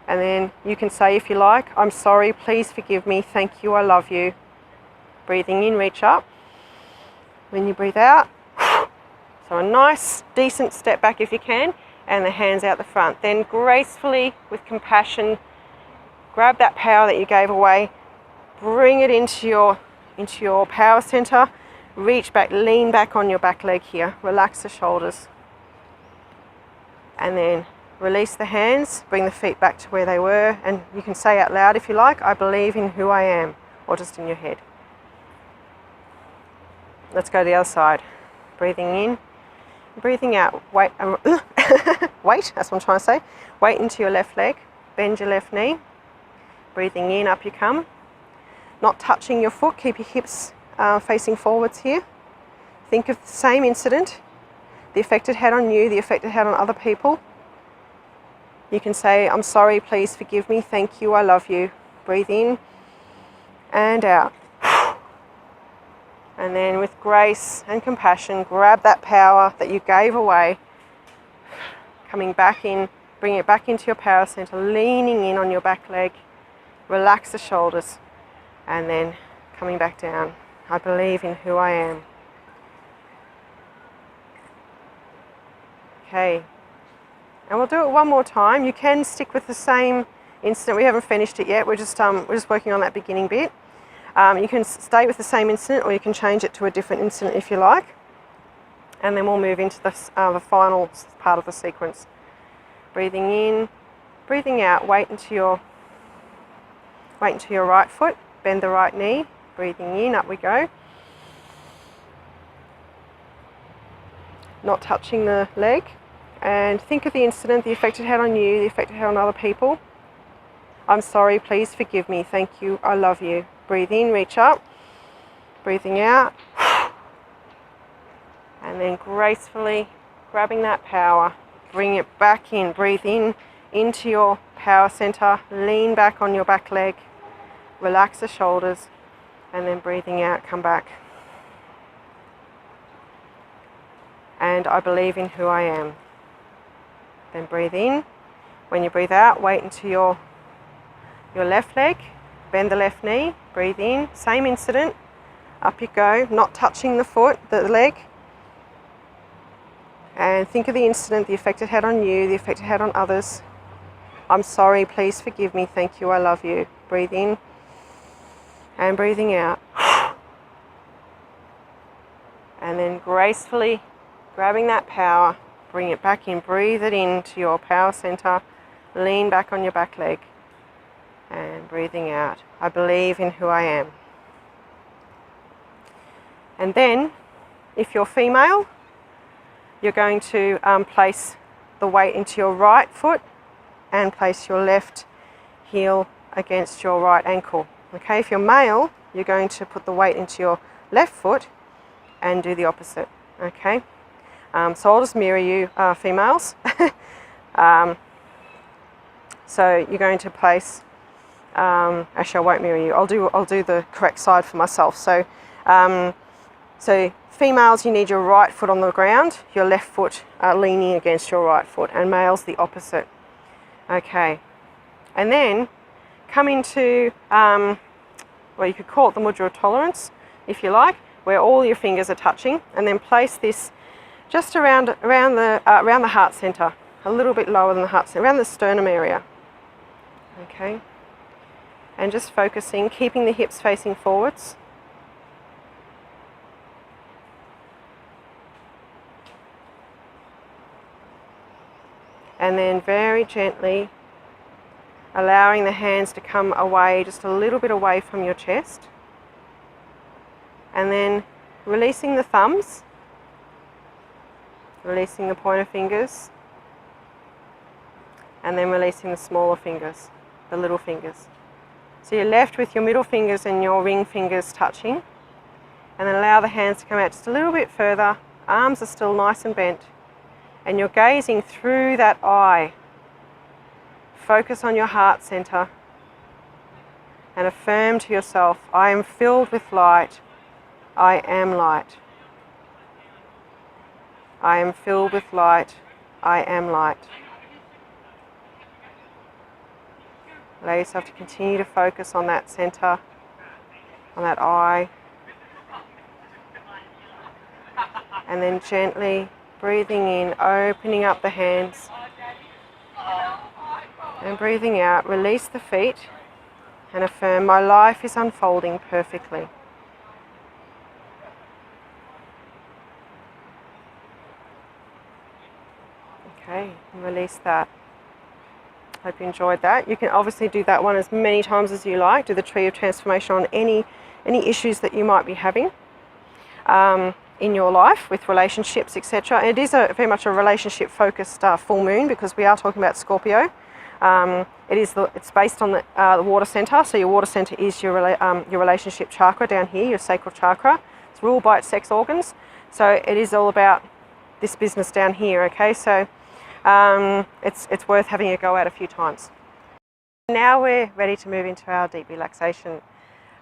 And then you can say, if you like, I'm sorry, please forgive me, thank you, I love you. Breathing in, reach up. When you breathe out, so a nice, decent step back if you can, and the hands out the front. Then gracefully, with compassion, grab that power that you gave away, bring it into your power center, reach back, lean back on your back leg here, relax the shoulders. And then release the hands, bring the feet back to where they were, and you can say out loud if you like, I believe in who I am, or just in your head. Let's go to the other side. Breathing in, breathing out. Wait, wait, that's what I'm trying to say. Weight into your left leg, bend your left knee. Breathing in, up you come. Not touching your foot, keep your hips facing forwards here. Think of the same incident, the effect it had on you, the effect it had on other people. You can say, I'm sorry, please forgive me, thank you, I love you. Breathe in and out. And then with grace and compassion, grab that power that you gave away, coming back in, bring it back into your power center, leaning in on your back leg, relax the shoulders, and then coming back down. I believe in who I am. Okay, and we'll do it one more time. You can stick with the same incident. We haven't finished it yet. We're just working on that beginning bit. You can stay with the same incident, or you can change it to a different incident if you like. And then we'll move into the final part of the sequence. Breathing in, breathing out. Weight into your right foot. Bend the right knee. Breathing in, up we go. Not touching the leg. And think of the incident, the effect it had on you, the effect it had on other people. I'm sorry, please forgive me, thank you, I love you. Breathe in, reach up. Breathing out. And then gracefully grabbing that power, bring it back in. Breathe in into your power center. Lean back on your back leg. Relax the shoulders. And then breathing out, come back. And I believe in who I am. Then breathe in. When you breathe out, weight into your left leg. Bend the left knee. Breathe in. Same incident. Up you go. Not touching the foot, the leg. And think of the incident, the effect it had on you, the effect it had on others. I'm sorry, please forgive me, thank you, I love you. Breathe in. And breathing out. And then gracefully grabbing that power, bring it back in, breathe it into your power center, lean back on your back leg, and breathing out. I believe in who I am. And then, if you're female, you're going to place the weight into your right foot and place your left heel against your right ankle. Okay, if you're male, you're going to put the weight into your left foot and do the opposite. Okay, so I'll just mirror you females. So you're going to place, actually I won't mirror you, I'll do the correct side for myself. So females, you need your right foot on the ground, your left foot leaning against your right foot, and males the opposite. Okay, and then come into, well, you could call it the mudra of tolerance, if you like, where all your fingers are touching, and then place this just around the heart center, a little bit lower than the heart center, around the sternum area. Okay, and just focusing, keeping the hips facing forwards. And then very gently allowing the hands to come away, just a little bit away from your chest. And then releasing the thumbs, releasing the pointer fingers, and then releasing the smaller fingers, the little fingers. So you're left with your middle fingers and your ring fingers touching. And then allow the hands to come out just a little bit further. Arms are still nice and bent. And you're gazing through that eye. Focus on your heart center. And affirm to yourself, I am filled with light. I am light. I am filled with light. I am light. Allow yourself to continue to focus on that center, on that eye. And then gently breathing in, opening up the hands. And breathing out, release the feet and affirm, my life is unfolding perfectly. Okay, and release that. Hope you enjoyed that. You can obviously do that one as many times as you like. Do the Tree of Transformation on any issues that you might be having in your life with relationships, etc. It is very much a relationship focused full moon, because we are talking about Scorpio. It's based on the water center. So your water center is your relationship chakra down here, your sacral chakra. It's ruled by its sex organs. So it is all about this business down here. Okay, so it's worth having a go at a few times. Now we're ready to move into our deep relaxation.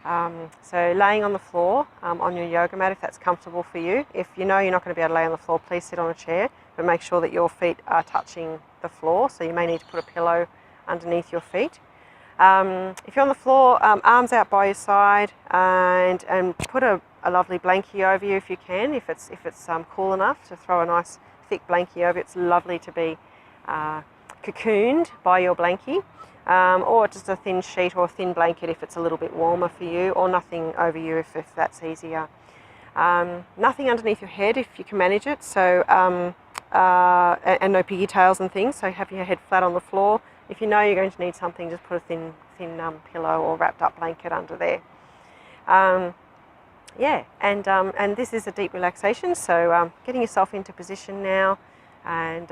So laying on the floor on your yoga mat, if that's comfortable for you. If you know you're not going to be able to lay on the floor, please sit on a chair, but make sure that your feet are touching the floor. So you may need to put a pillow underneath your feet. If you're on the floor, arms out by your side, and put a lovely blankie over you if you can. If it's cool enough to throw a nice thick blankie over, it's lovely to be cocooned by your blankie. Or just a thin sheet or a thin blanket if it's a little bit warmer for you, or nothing over you if that's easier. Nothing underneath your head if you can manage it, so and no pigtails and things, so have your head flat on the floor. If you know you're going to need something, just put a thin pillow or wrapped up blanket under there. And this is a deep relaxation, so getting yourself into position now, and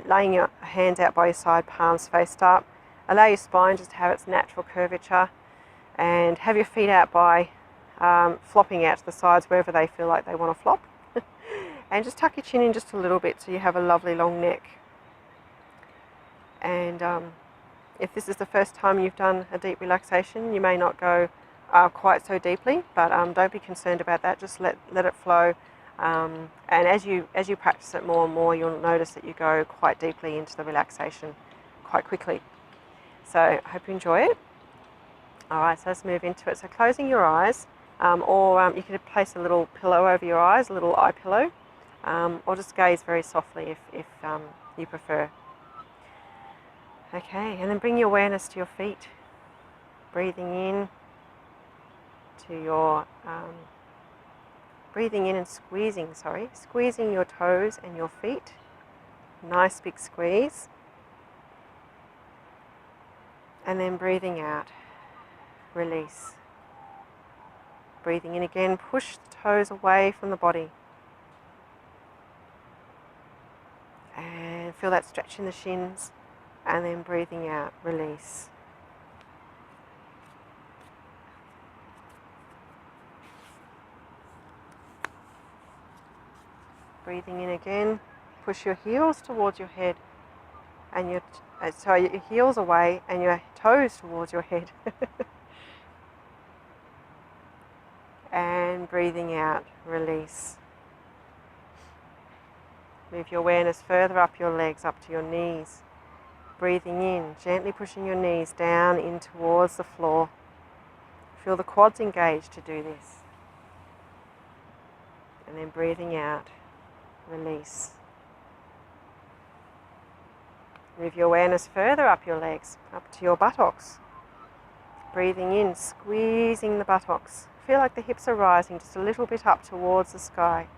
laying your hands out by your side, palms faced up. Allow your spine just to have its natural curvature, and have your feet out by flopping out to the sides wherever they feel like they want to flop. And just tuck your chin in just a little bit so you have a lovely long neck. And if this is the first time you've done a deep relaxation, you may not go quite so deeply, but don't be concerned about that. Just let it flow. And as you practice it more and more, you'll notice that you go quite deeply into the relaxation quite quickly. So I hope you enjoy it. All right, so let's move into it. So closing your eyes, or you can place a little pillow over your eyes, a little eye pillow, or just gaze very softly if you prefer. Okay, and then bring your awareness to your feet, breathing in to your breathing in and squeezing your toes and your feet. Nice big squeeze. And then breathing out, release. Breathing in again, push the toes away from the body. And feel that stretch in the shins. And then breathing out, release. Breathing in again, push your heels towards your head, and your heels away and your toes towards your head. And breathing out, release. Move your awareness further up your legs, up to your knees. Breathing in, gently pushing your knees down in towards the floor. Feel the quads engaged to do this. And then breathing out, release. Move your awareness further up your legs, up to your buttocks. Breathing in, squeezing the buttocks. Feel like the hips are rising just a little bit up towards the sky.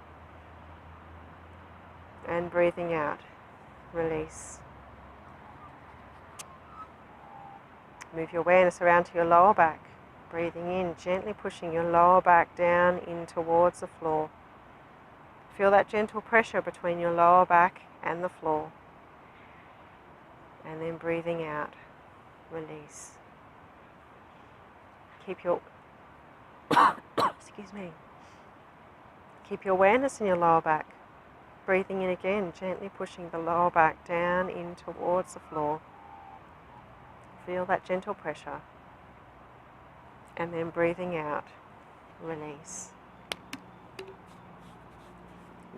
And breathing out, release. Move your awareness around to your lower back. Breathing in, gently pushing your lower back down in towards the floor. Feel that gentle pressure between your lower back and the floor. And then breathing out, release. keep your excuse me. Keep your awareness in your lower back. Breathing in again, gently pushing the lower back down in towards the floor. Feel that gentle pressure. And then breathing out, release.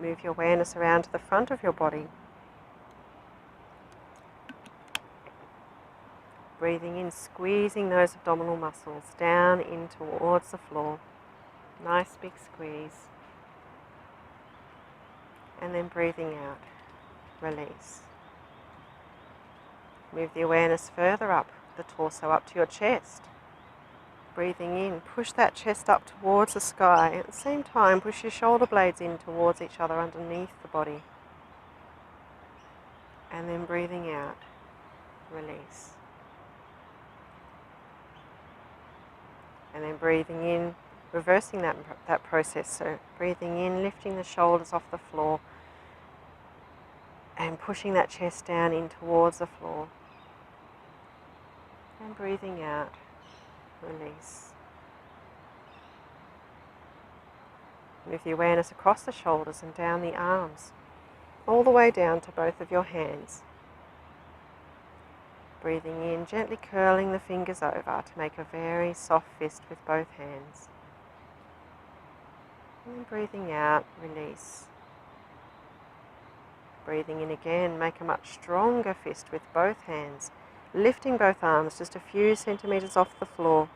Move your awareness around to the front of your body. Breathing in, squeezing those abdominal muscles down in towards the floor. Nice big squeeze. And then breathing out, release. Move the awareness further up the torso, up to your chest. Breathing in, push that chest up towards the sky. At the same time, push your shoulder blades in towards each other underneath the body. And then breathing out, release. And then breathing in, reversing that process. So breathing in, lifting the shoulders off the floor and pushing that chest down in towards the floor. And breathing out, release. Move the awareness across the shoulders and down the arms, all the way down to both of your hands. Breathing in, gently curling the fingers over to make a very soft fist with both hands. And breathing out, release. Breathing in again, make a much stronger fist with both hands, lifting both arms just a few centimeters off the floor.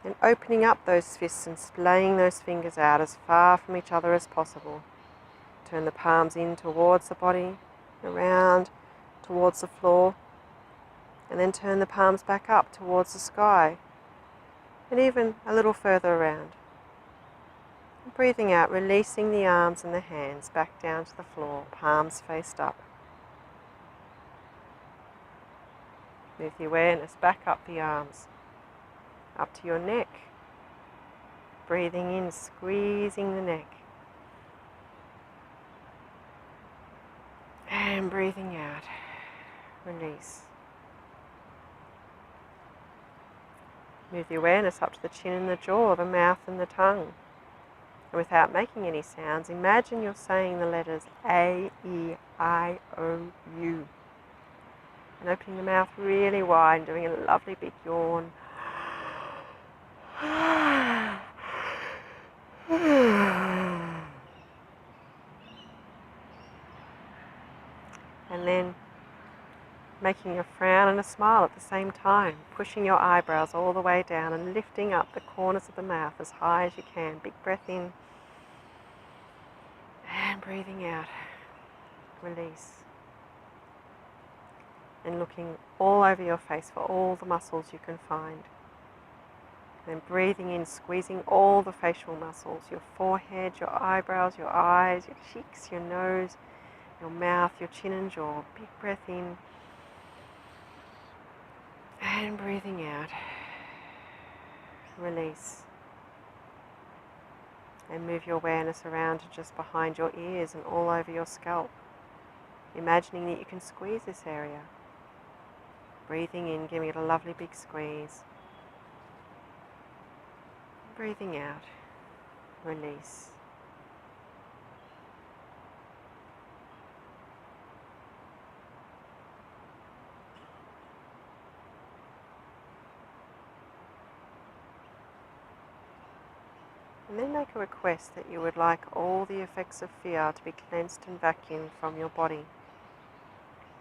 And opening up those fists and splaying those fingers out as far from each other as possible. Turn the palms in towards the body, around towards the floor. And then turn the palms back up towards the sky, and even a little further around. And breathing out, releasing the arms and the hands back down to the floor, palms faced up. Move the awareness back up the arms, up to your neck. Breathing in, squeezing the neck. And breathing out, release. Move the awareness up to the chin and the jaw, the mouth and the tongue. And without making any sounds, imagine you're saying the letters A, E, I, O, U. And opening the mouth really wide and doing a lovely big yawn. And then making a frown and a smile at the same time, pushing your eyebrows all the way down and lifting up the corners of the mouth as high as you can. Big breath in and breathing out, release. And looking all over your face for all the muscles you can find. Then breathing in, squeezing all the facial muscles, your forehead, your eyebrows, your eyes, your cheeks, your nose, your mouth, your chin and jaw. Big breath in. And breathing out, release. And move your awareness around to just behind your ears and all over your scalp, imagining that you can squeeze this area. Breathing in, giving it a lovely big squeeze. Breathing out, release. And then make a request that you would like all the effects of fear to be cleansed and vacuumed from your body.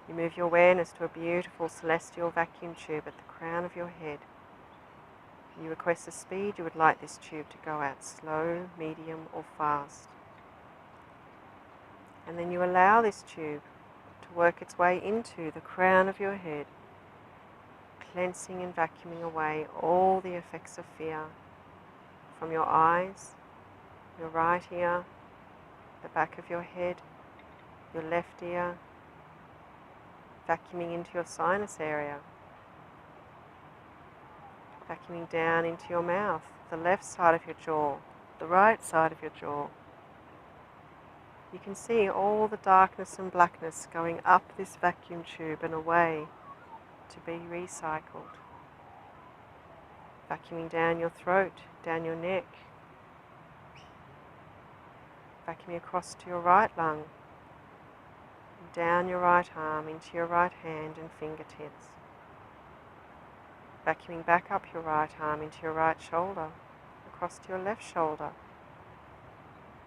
You move your awareness to a beautiful celestial vacuum tube at the crown of your head. You request the speed you would like this tube to go at, slow, medium, or fast. And then you allow this tube to work its way into the crown of your head, cleansing and vacuuming away all the effects of fear from your eyes, your right ear, the back of your head, your left ear, vacuuming into your sinus area, vacuuming down into your mouth, the left side of your jaw, the right side of your jaw. You can see all the darkness and blackness going up this vacuum tube and away to be recycled. Vacuuming down your throat, down your neck. Vacuuming across to your right lung, down your right arm into your right hand and fingertips. Vacuuming back up your right arm into your right shoulder, across to your left shoulder.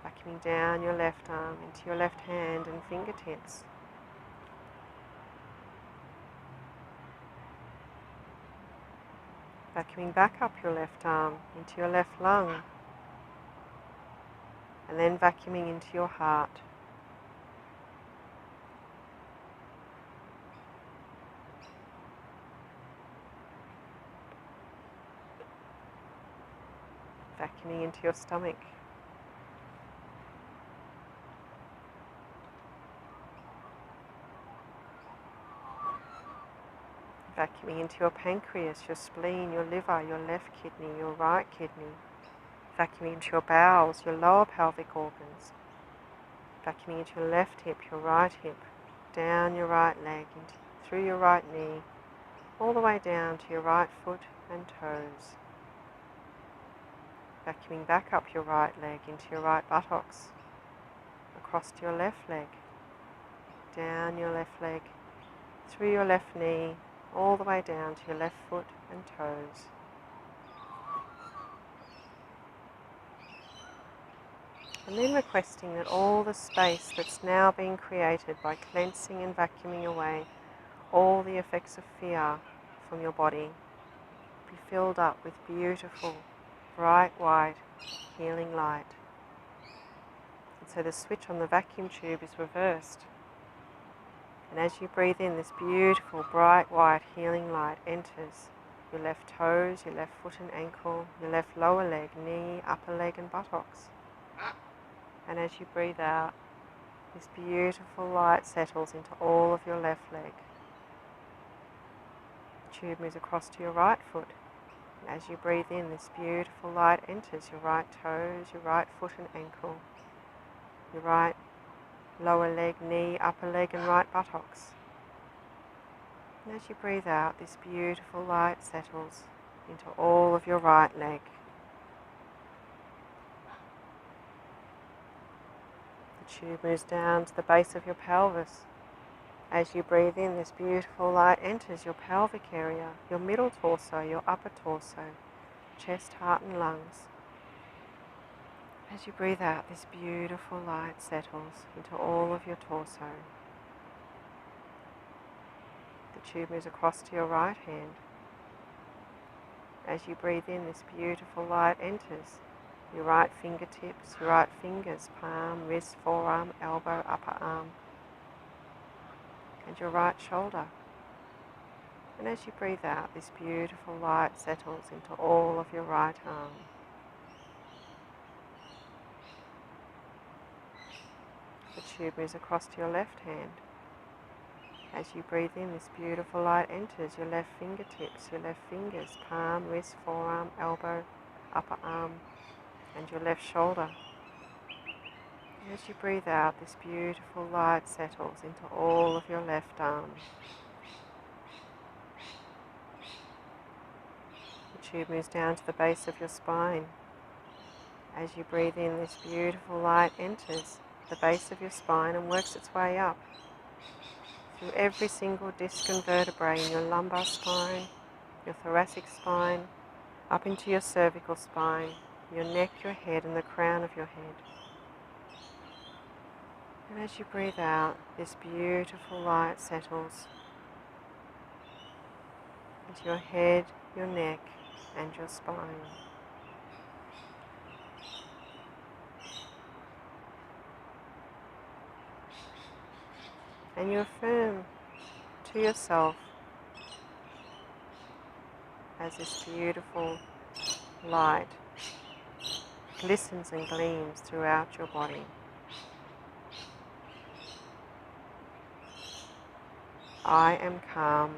Vacuuming down your left arm into your left hand and fingertips. Vacuuming back up your left arm into your left lung, and then vacuuming into your heart. Vacuuming into your stomach. Vacuuming into your pancreas, your spleen, your liver, your left kidney, your right kidney. Vacuuming into your bowels, your lower pelvic organs. Vacuuming into your left hip, your right hip, down your right leg, through your right knee, all the way down to your right foot and toes. Vacuuming back up your right leg into your right buttocks, across to your left leg, down your left leg, through your left knee, all the way down to your left foot and toes. And then requesting that all the space that's now being created by cleansing and vacuuming away all the effects of fear from your body be filled up with beautiful, bright white, healing light. And so the switch on the vacuum tube is reversed. And as you breathe in, this beautiful, bright white, healing light enters your left toes, your left foot and ankle, your left lower leg, knee, upper leg and buttocks. And as you breathe out, this beautiful light settles into all of your left leg. The tube moves across to your right foot. And as you breathe in, this beautiful light enters your right toes, your right foot and ankle, your right lower leg, knee, upper leg and right buttocks. And as you breathe out, this beautiful light settles into all of your right leg. The tube moves down to the base of your pelvis. As you breathe in, this beautiful light enters your pelvic area, your middle torso, your upper torso, chest, heart and lungs. As you breathe out, this beautiful light settles into all of your torso. The tube moves across to your right hand. As you breathe in, this beautiful light enters your right fingertips, your right fingers, palm, wrist, forearm, elbow, upper arm, and your right shoulder. And as you breathe out, this beautiful light settles into all of your right arm. The tube moves across to your left hand. As you breathe in, this beautiful light enters your left fingertips, your left fingers, palm, wrist, forearm, elbow, upper arm, and your left shoulder. As you breathe out, this beautiful light settles into all of your left arm. The tube moves down to the base of your spine. As you breathe in, this beautiful light enters the base of your spine and works its way up through every single disc and vertebrae in your lumbar spine, your thoracic spine, up into your cervical spine, your neck, your head, and the crown of your head. And as you breathe out, this beautiful light settles into your head, your neck, and your spine. And you affirm to yourself as this beautiful light glistens and gleams throughout your body. I am calm.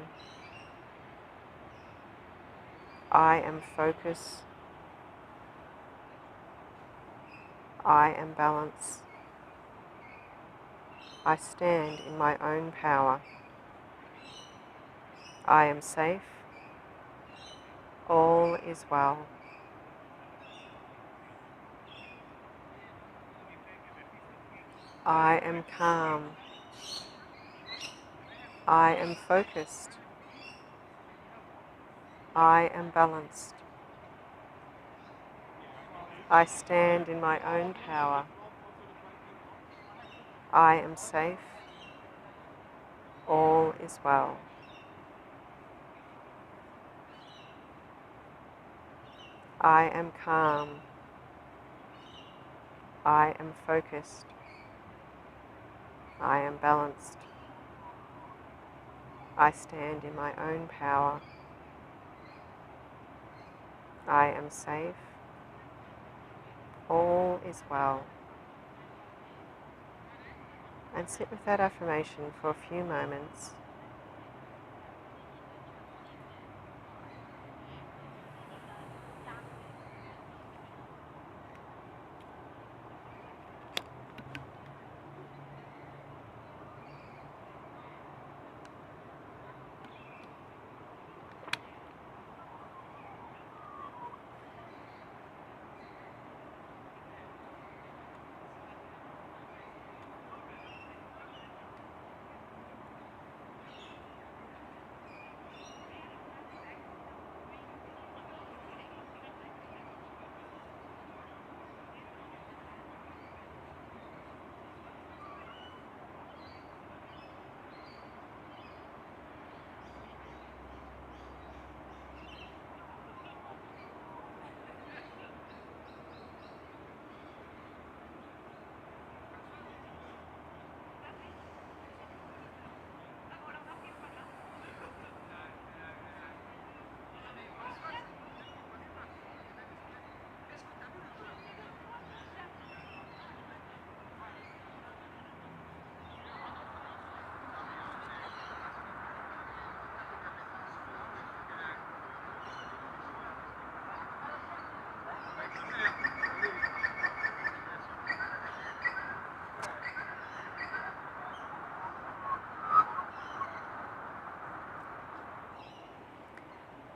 I am focused. I am balance. I stand in my own power. I am safe. All is well. I am calm. I am focused. I am balanced. I stand in my own power. I am safe. All is well. I am calm. I am focused. I am balanced. I stand in my own power. I am safe. All is well. And sit with that affirmation for a few moments.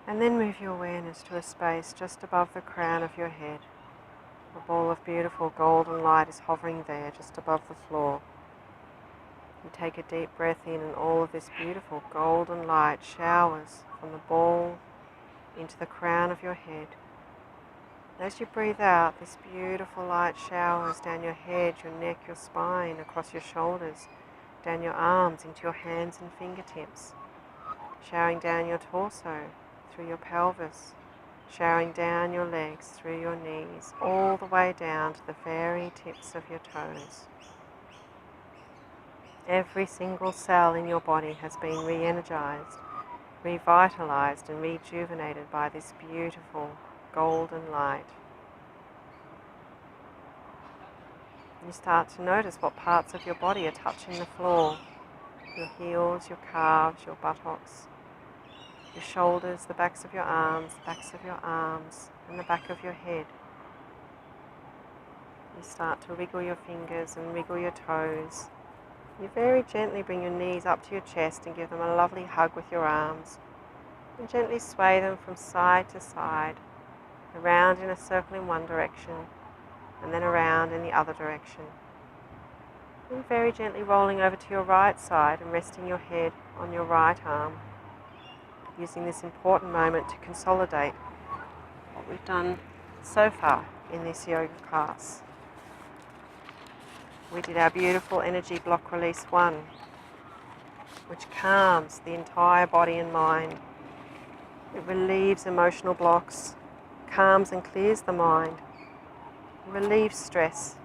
And then move your awareness to a space just above the crown of your head. A ball of beautiful golden light is hovering there just above the floor. You take a deep breath in and all of this beautiful golden light showers from the ball into the crown of your head. And as you breathe out, this beautiful light showers down your head, your neck, your spine, across your shoulders, down your arms, into your hands and fingertips, showering down your torso, through your pelvis, showering down your legs, through your knees, all the way down to the very tips of your toes. Every single cell in your body has been re-energized, revitalized and rejuvenated by this beautiful golden light. You start to notice what parts of your body are touching the floor. Your heels, your calves, your buttocks, your shoulders, the backs of your arms, and the back of your head. You start to wriggle your fingers and wriggle your toes. You very gently bring your knees up to your chest and give them a lovely hug with your arms. And gently sway them from side to side, around in a circle in one direction, and then around in the other direction. And very gently rolling over to your right side and resting your head on your right arm, using this important moment to consolidate what we've done so far in this yoga class. We did our beautiful energy block release 1, which calms the entire body and mind. It relieves emotional blocks, calms and clears the mind, relieves stress,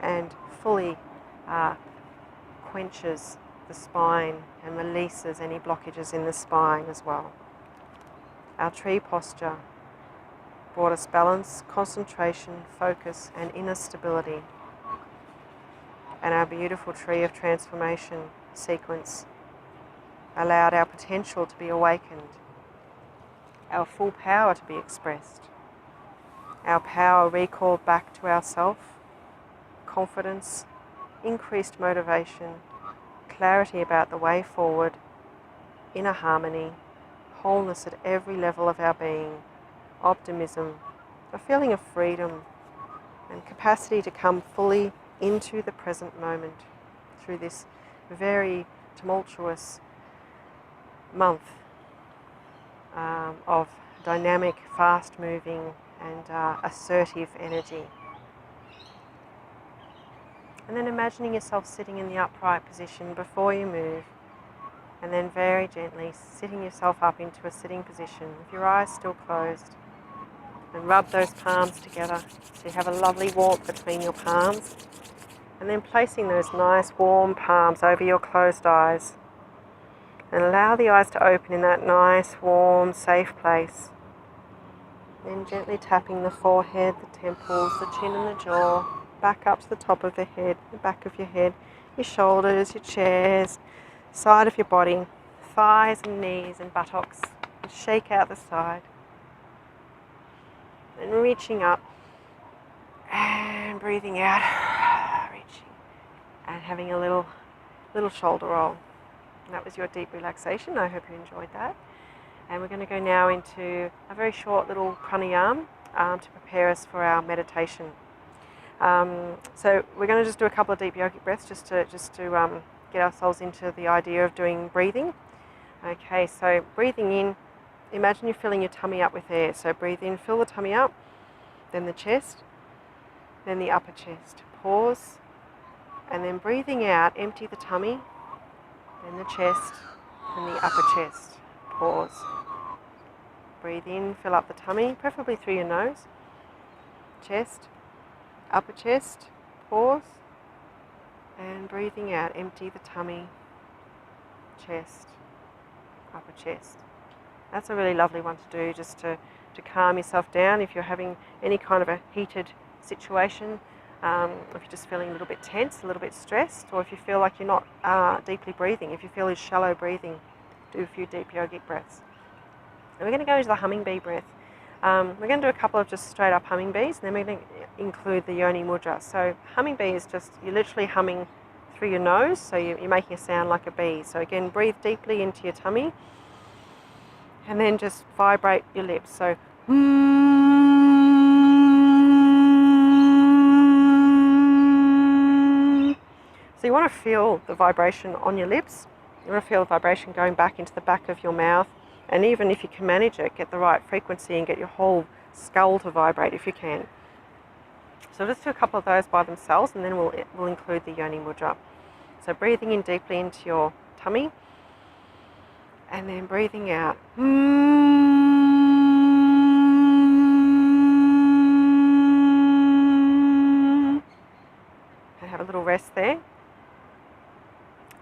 and fully quenches the spine and releases any blockages in the spine as well. Our tree posture brought us balance, concentration, focus, and inner stability. And our beautiful tree of transformation sequence allowed our potential to be awakened, our full power to be expressed, our power recalled back to ourself, confidence, increased motivation, clarity about the way forward, inner harmony, wholeness at every level of our being, optimism, a feeling of freedom, and capacity to come fully into the present moment through this very tumultuous month of dynamic, fast-moving and assertive energy. And then imagining yourself sitting in the upright position before you move, and then very gently sitting yourself up into a sitting position with your eyes still closed, and rub those palms together so you have a lovely warmth between your palms, and then placing those nice warm palms over your closed eyes, and allow the eyes to open in that nice warm safe place. Then gently tapping the forehead, the temples, the chin and the jaw, back up to the top of the head, the back of your head, your shoulders, your chest, side of your body, thighs and knees and buttocks, and shake out the side. And reaching up and breathing out, reaching and having a little shoulder roll. And that was your deep relaxation. I hope you enjoyed that. And we're going to go now into a very short little pranayama to prepare us for our meditation. So we're going to just do a couple of deep yogic breaths just to get ourselves into the idea of doing breathing. Okay, so breathing in, imagine you're filling your tummy up with air. So breathe in, fill the tummy up, then the chest, then the upper chest. Pause, and then breathing out, empty the tummy, then the chest, and the upper chest. Pause. Breathe in, fill up the tummy, preferably through your nose, chest, upper chest, pause, and breathing out, empty the tummy, chest, upper chest. That's a really lovely one to do, just to calm yourself down if you're having any kind of a heated situation, if you're just feeling a little bit tense, a little bit stressed, or if you feel like you're not deeply breathing, if you feel is shallow breathing, do a few deep yogic breaths. And we're going to go into the humming bee breath. We're going to do a couple of just straight up humming bees, and then we're going to include the yoni mudra. So humming bee is just, you're literally humming through your nose, so you're making a sound like a bee. So again, breathe deeply into your tummy, and then just vibrate your lips. So you want to feel the vibration on your lips. You want to feel the vibration going back into the back of your mouth, and even if you can manage it, get the right frequency and get your whole skull to vibrate if you can. So let's do a couple of those by themselves, and then we'll include the yoni mudra. So breathing in deeply into your tummy, and then breathing out. And have a little rest there.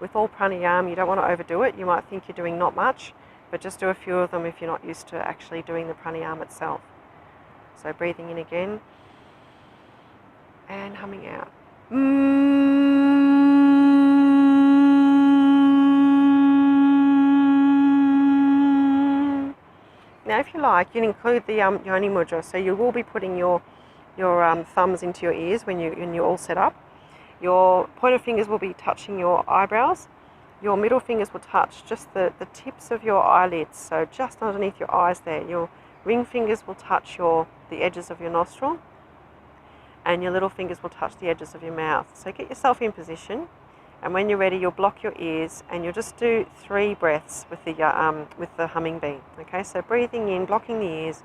With all pranayama, you don't want to overdo it. You might think you're doing not much, but just do a few of them if you're not used to actually doing the pranayama itself. So breathing in again, and humming out. Now, if you like, you can include the yoni mudra. So you will be putting your thumbs into your ears when you're all set up. Your pointer fingers will be touching your eyebrows. Your middle fingers will touch just the tips of your eyelids, so just underneath your eyes there. Your ring fingers will touch the edges of your nostril, and your little fingers will touch the edges of your mouth. So get yourself in position, and when you're ready, you'll block your ears, and you'll just do 3 breaths with the humming bee. Okay, so breathing in, blocking the ears.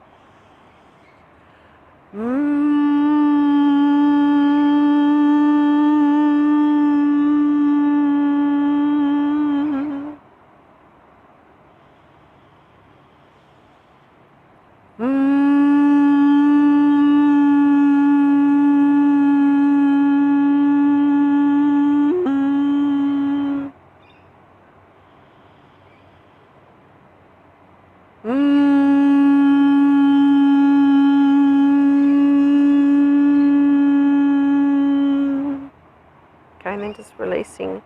And then just releasing.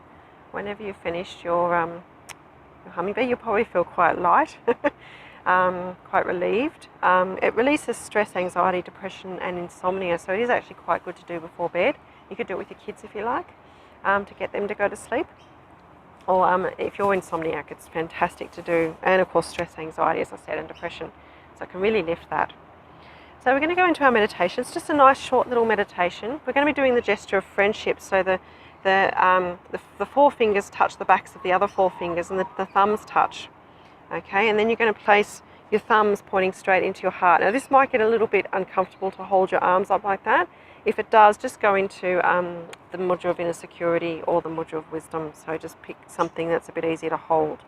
Whenever you've finished your humming bee, you'll probably feel quite light, quite relieved. It releases stress, anxiety, depression and insomnia, so it is actually quite good to do before bed. You could do it with your kids if you like, to get them to go to sleep. Or if you're insomniac, it's fantastic to do. And of course, stress, anxiety, as I said, and depression. So it can really lift that. So we're going to go into our meditation. It's just a nice short little meditation. We're going to be doing the gesture of friendship. So the forefingers touch the backs of the other forefingers, and the thumbs touch. Okay, and then you're going to place your thumbs pointing straight into your heart. Now this might get a little bit uncomfortable to hold your arms up like that. If it does, just go into the mudra of inner security or the mudra of wisdom. So just pick something that's a bit easier to hold.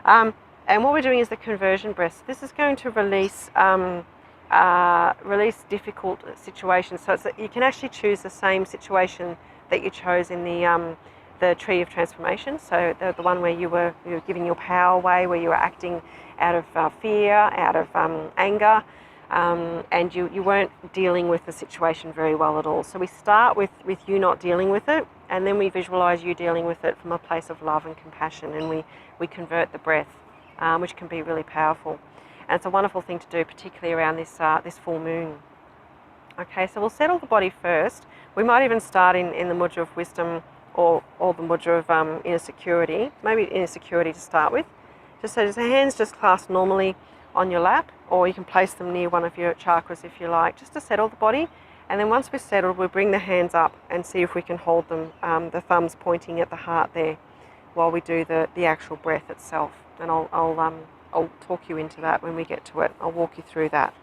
And what we're doing is the conversion breath. This is going to release difficult situations. So you can actually choose the same situation that you chose in the tree of transformation. So the one where you were giving your power away, where you were acting out of fear, out of anger. And you weren't dealing with the situation very well at all. So we start with you not dealing with it, and then we visualize you dealing with it from a place of love and compassion, and we convert the breath, which can be really powerful. And it's a wonderful thing to do, particularly around this full moon. Okay, so we'll settle the body first. We might even start in the mudra of wisdom or the mudra of inner security, maybe inner security to start with. Just so the hands just clasped normally on your lap, or you can place them near one of your chakras if you like, just to settle the body. And then once we're settled, we'll bring the hands up and see if we can hold them, the thumbs pointing at the heart there, while we do the actual breath itself. And I'll talk you into that when we get to it. I'll walk you through that.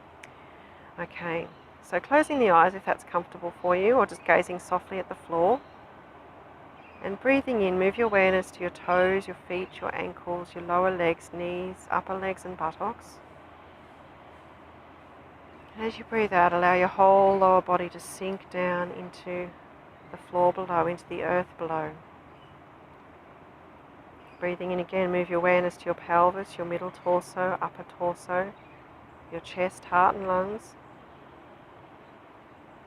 Okay, so closing the eyes if that's comfortable for you, or just gazing softly at the floor. And breathing in, move your awareness to your toes, your feet, your ankles, your lower legs, knees, upper legs and buttocks. And as you breathe out, allow your whole lower body to sink down into the floor below, into the earth below. Breathing in again, move your awareness to your pelvis, your middle torso, upper torso, your chest, heart and lungs.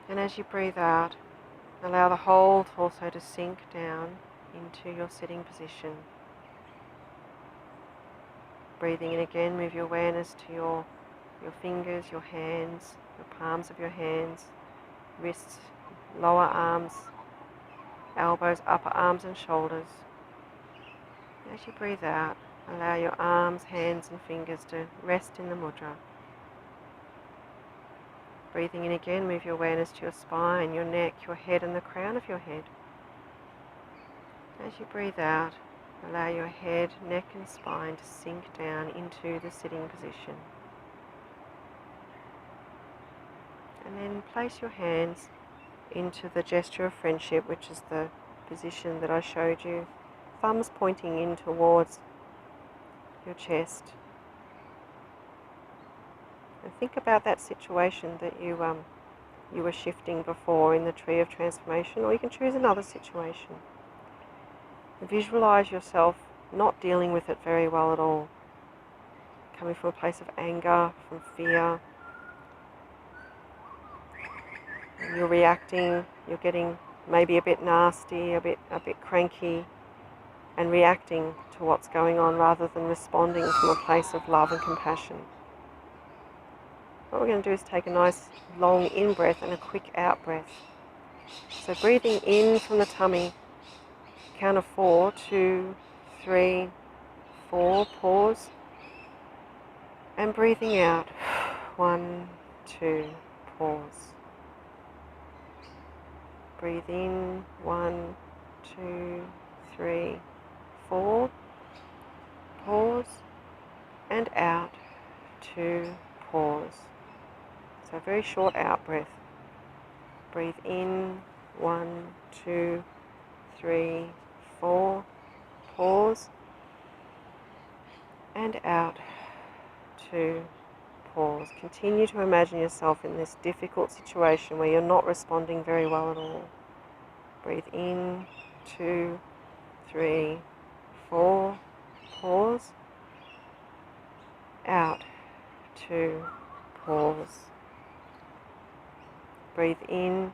And as you breathe out, allow the whole torso to sink down into your sitting position. Breathing in again, move your awareness to your fingers, your hands, the palms of your hands, wrists, lower arms, elbows, upper arms and shoulders. As you breathe out, allow your arms, hands and fingers to rest in the mudra. Breathing in again, move your awareness to your spine, your neck, your head and the crown of your head. As you breathe out, allow your head, neck and spine to sink down into the sitting position. And then place your hands into the gesture of friendship, which is the position that I showed you. Thumbs pointing in towards your chest. And think about that situation that you were shifting before in the tree of transformation, or you can choose another situation. Visualize yourself not dealing with it very well at all, coming from a place of anger, from fear. And you're reacting, you're getting maybe a bit nasty, a bit cranky, and reacting to what's going on rather than responding from a place of love and compassion. What we're going to do is take a nice long in-breath and a quick out-breath. So breathing in from the tummy, count of 4, 2, 3, 4, pause. And breathing out, 1, 2, pause. Breathe in, 1, 2, 3, 4, pause. And out, 2, pause. So a very short out breath. Breathe in, 1, 2, 3, 4, pause. And out, 2, pause. Continue to imagine yourself in this difficult situation where you're not responding very well at all. Breathe in, 2, 3, 4, pause. Out, 2, pause. Breathe in,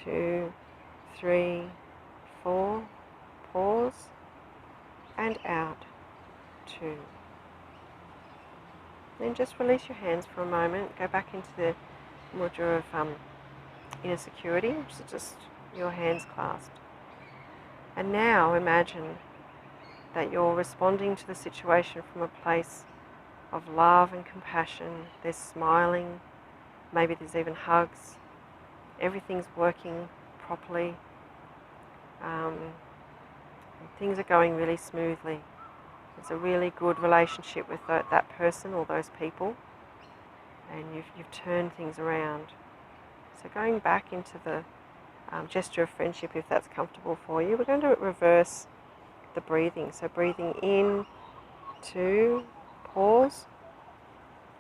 2, 3, 4, pause. And out, 2. Then just release your hands for a moment. Go back into the mudra of inner security, which is just your hands clasped. And now imagine that you're responding to the situation from a place of love and compassion. There's smiling, maybe there's even hugs. Everything's working properly. Things are going really smoothly. It's a really good relationship with that person or those people, and you've turned things around. So going back into the gesture of friendship, if that's comfortable for you, we're going to reverse the breathing. So breathing in, 2, pause,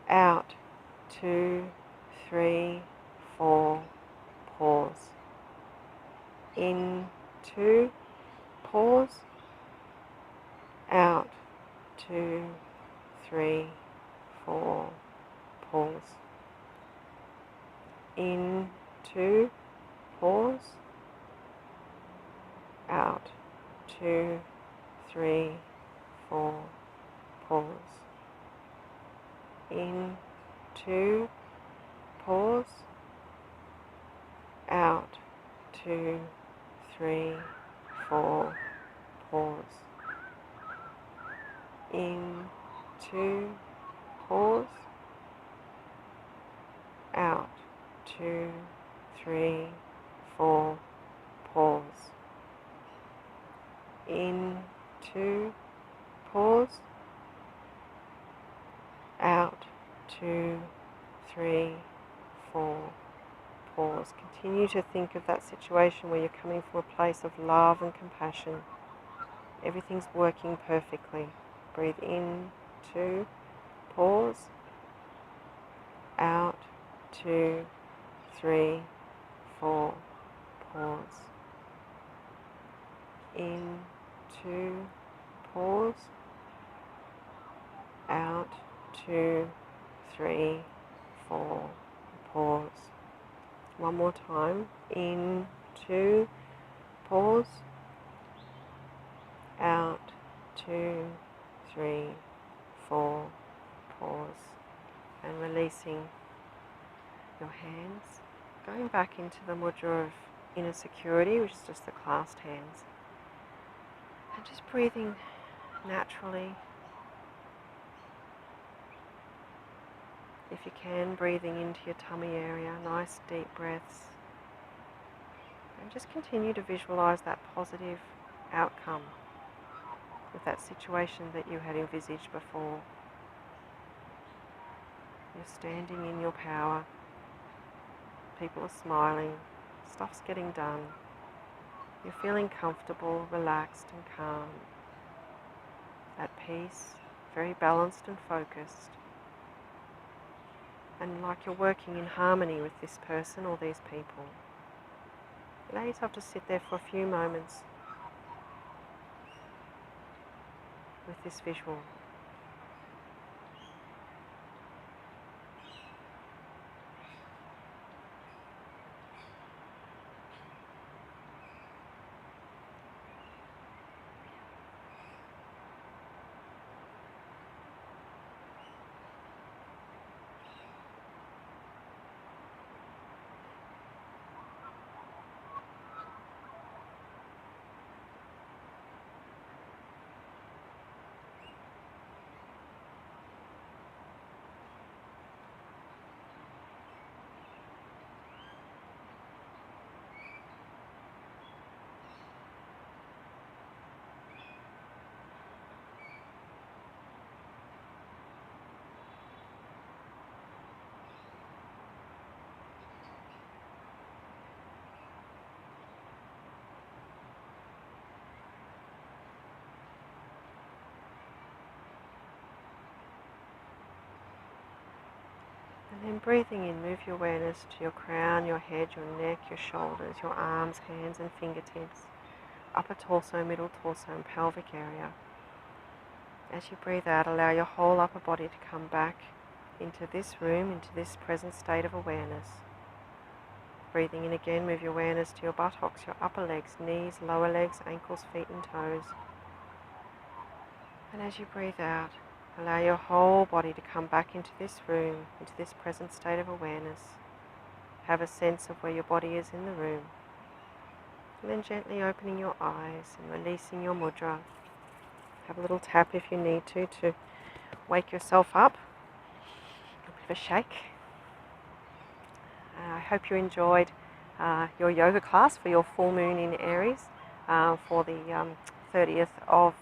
out, 2, 3, 4, pause. In, 2, pause, out, 2, 3, 4, pause. In, 2, pause, out, 2, 3, 4, pause. In, 2, pause, out, 2, 3, 4, pause. In, 2, pause, out, 2, 3, 4, pause. In, 2, pause, out, 2, 3, 4, pause. Continue to think of that situation where you're coming from a place of love and compassion. Everything's working perfectly. Breathe in, 2, pause, out, 2, 3, 4, pause. In, 2, pause, out, 2, 3, 4, pause. One more time. In, 2, pause, out, 2, 3, 4, pause. And releasing your hands, going back into the mudra of inner security, which is just the clasped hands, and just breathing naturally. If you can, breathing into your tummy area, nice deep breaths, and just continue to visualize that positive outcome with that situation that you had envisaged before. You're standing in your power, people are smiling, stuff's getting done, you're feeling comfortable, relaxed and calm, at peace, very balanced and focused, and like you're working in harmony with this person or these people. Allow yourself to sit there for a few moments with this visual. And then breathing in, move your awareness to your crown, your head, your neck, your shoulders, your arms, hands and fingertips, upper torso, middle torso and pelvic area. As you breathe out, allow your whole upper body to come back into this room, into this present state of awareness. Breathing in again, move your awareness to your buttocks, your upper legs, knees, lower legs, ankles, feet and toes. And as you breathe out, allow your whole body to come back into this room, into this present state of awareness. Have a sense of where your body is in the room. And then gently opening your eyes and releasing your mudra. Have a little tap if you need to wake yourself up. A bit of a shake. I hope you enjoyed your yoga class for your full moon in Aries for the 30th of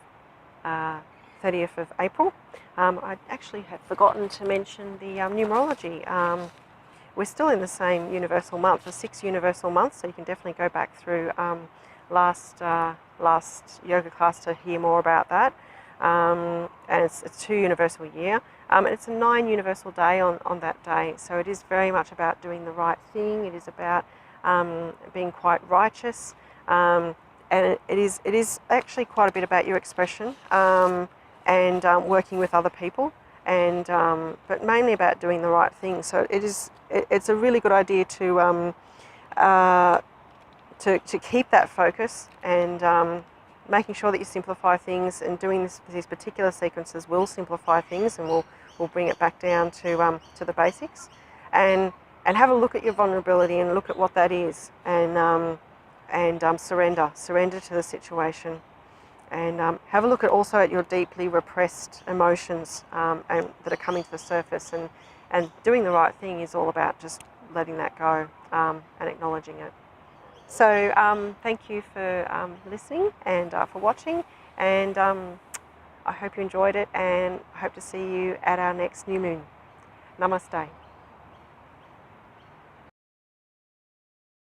April. I actually had forgotten to mention the numerology. We're still in the same universal month, the 6 universal months, so you can definitely go back through last yoga class to hear more about that. And it's 2 universal year. And it's a 9 universal day on that day, so it is very much about doing the right thing. It is about being quite righteous, and it is actually quite a bit about your expression and working with other people, and but mainly about doing the right thing. So it's a really good idea to keep that focus and making sure that you simplify things, and doing these particular sequences will simplify things and will bring it back down to the basics, and have a look at your vulnerability and look at what that is, and surrender to the situation, and have a look also at your deeply repressed emotions and that are coming to the surface, and doing the right thing is all about just letting that go and acknowledging it. So thank you for listening and for watching, and I hope you enjoyed it, and I hope to see you at our next new moon. Namaste.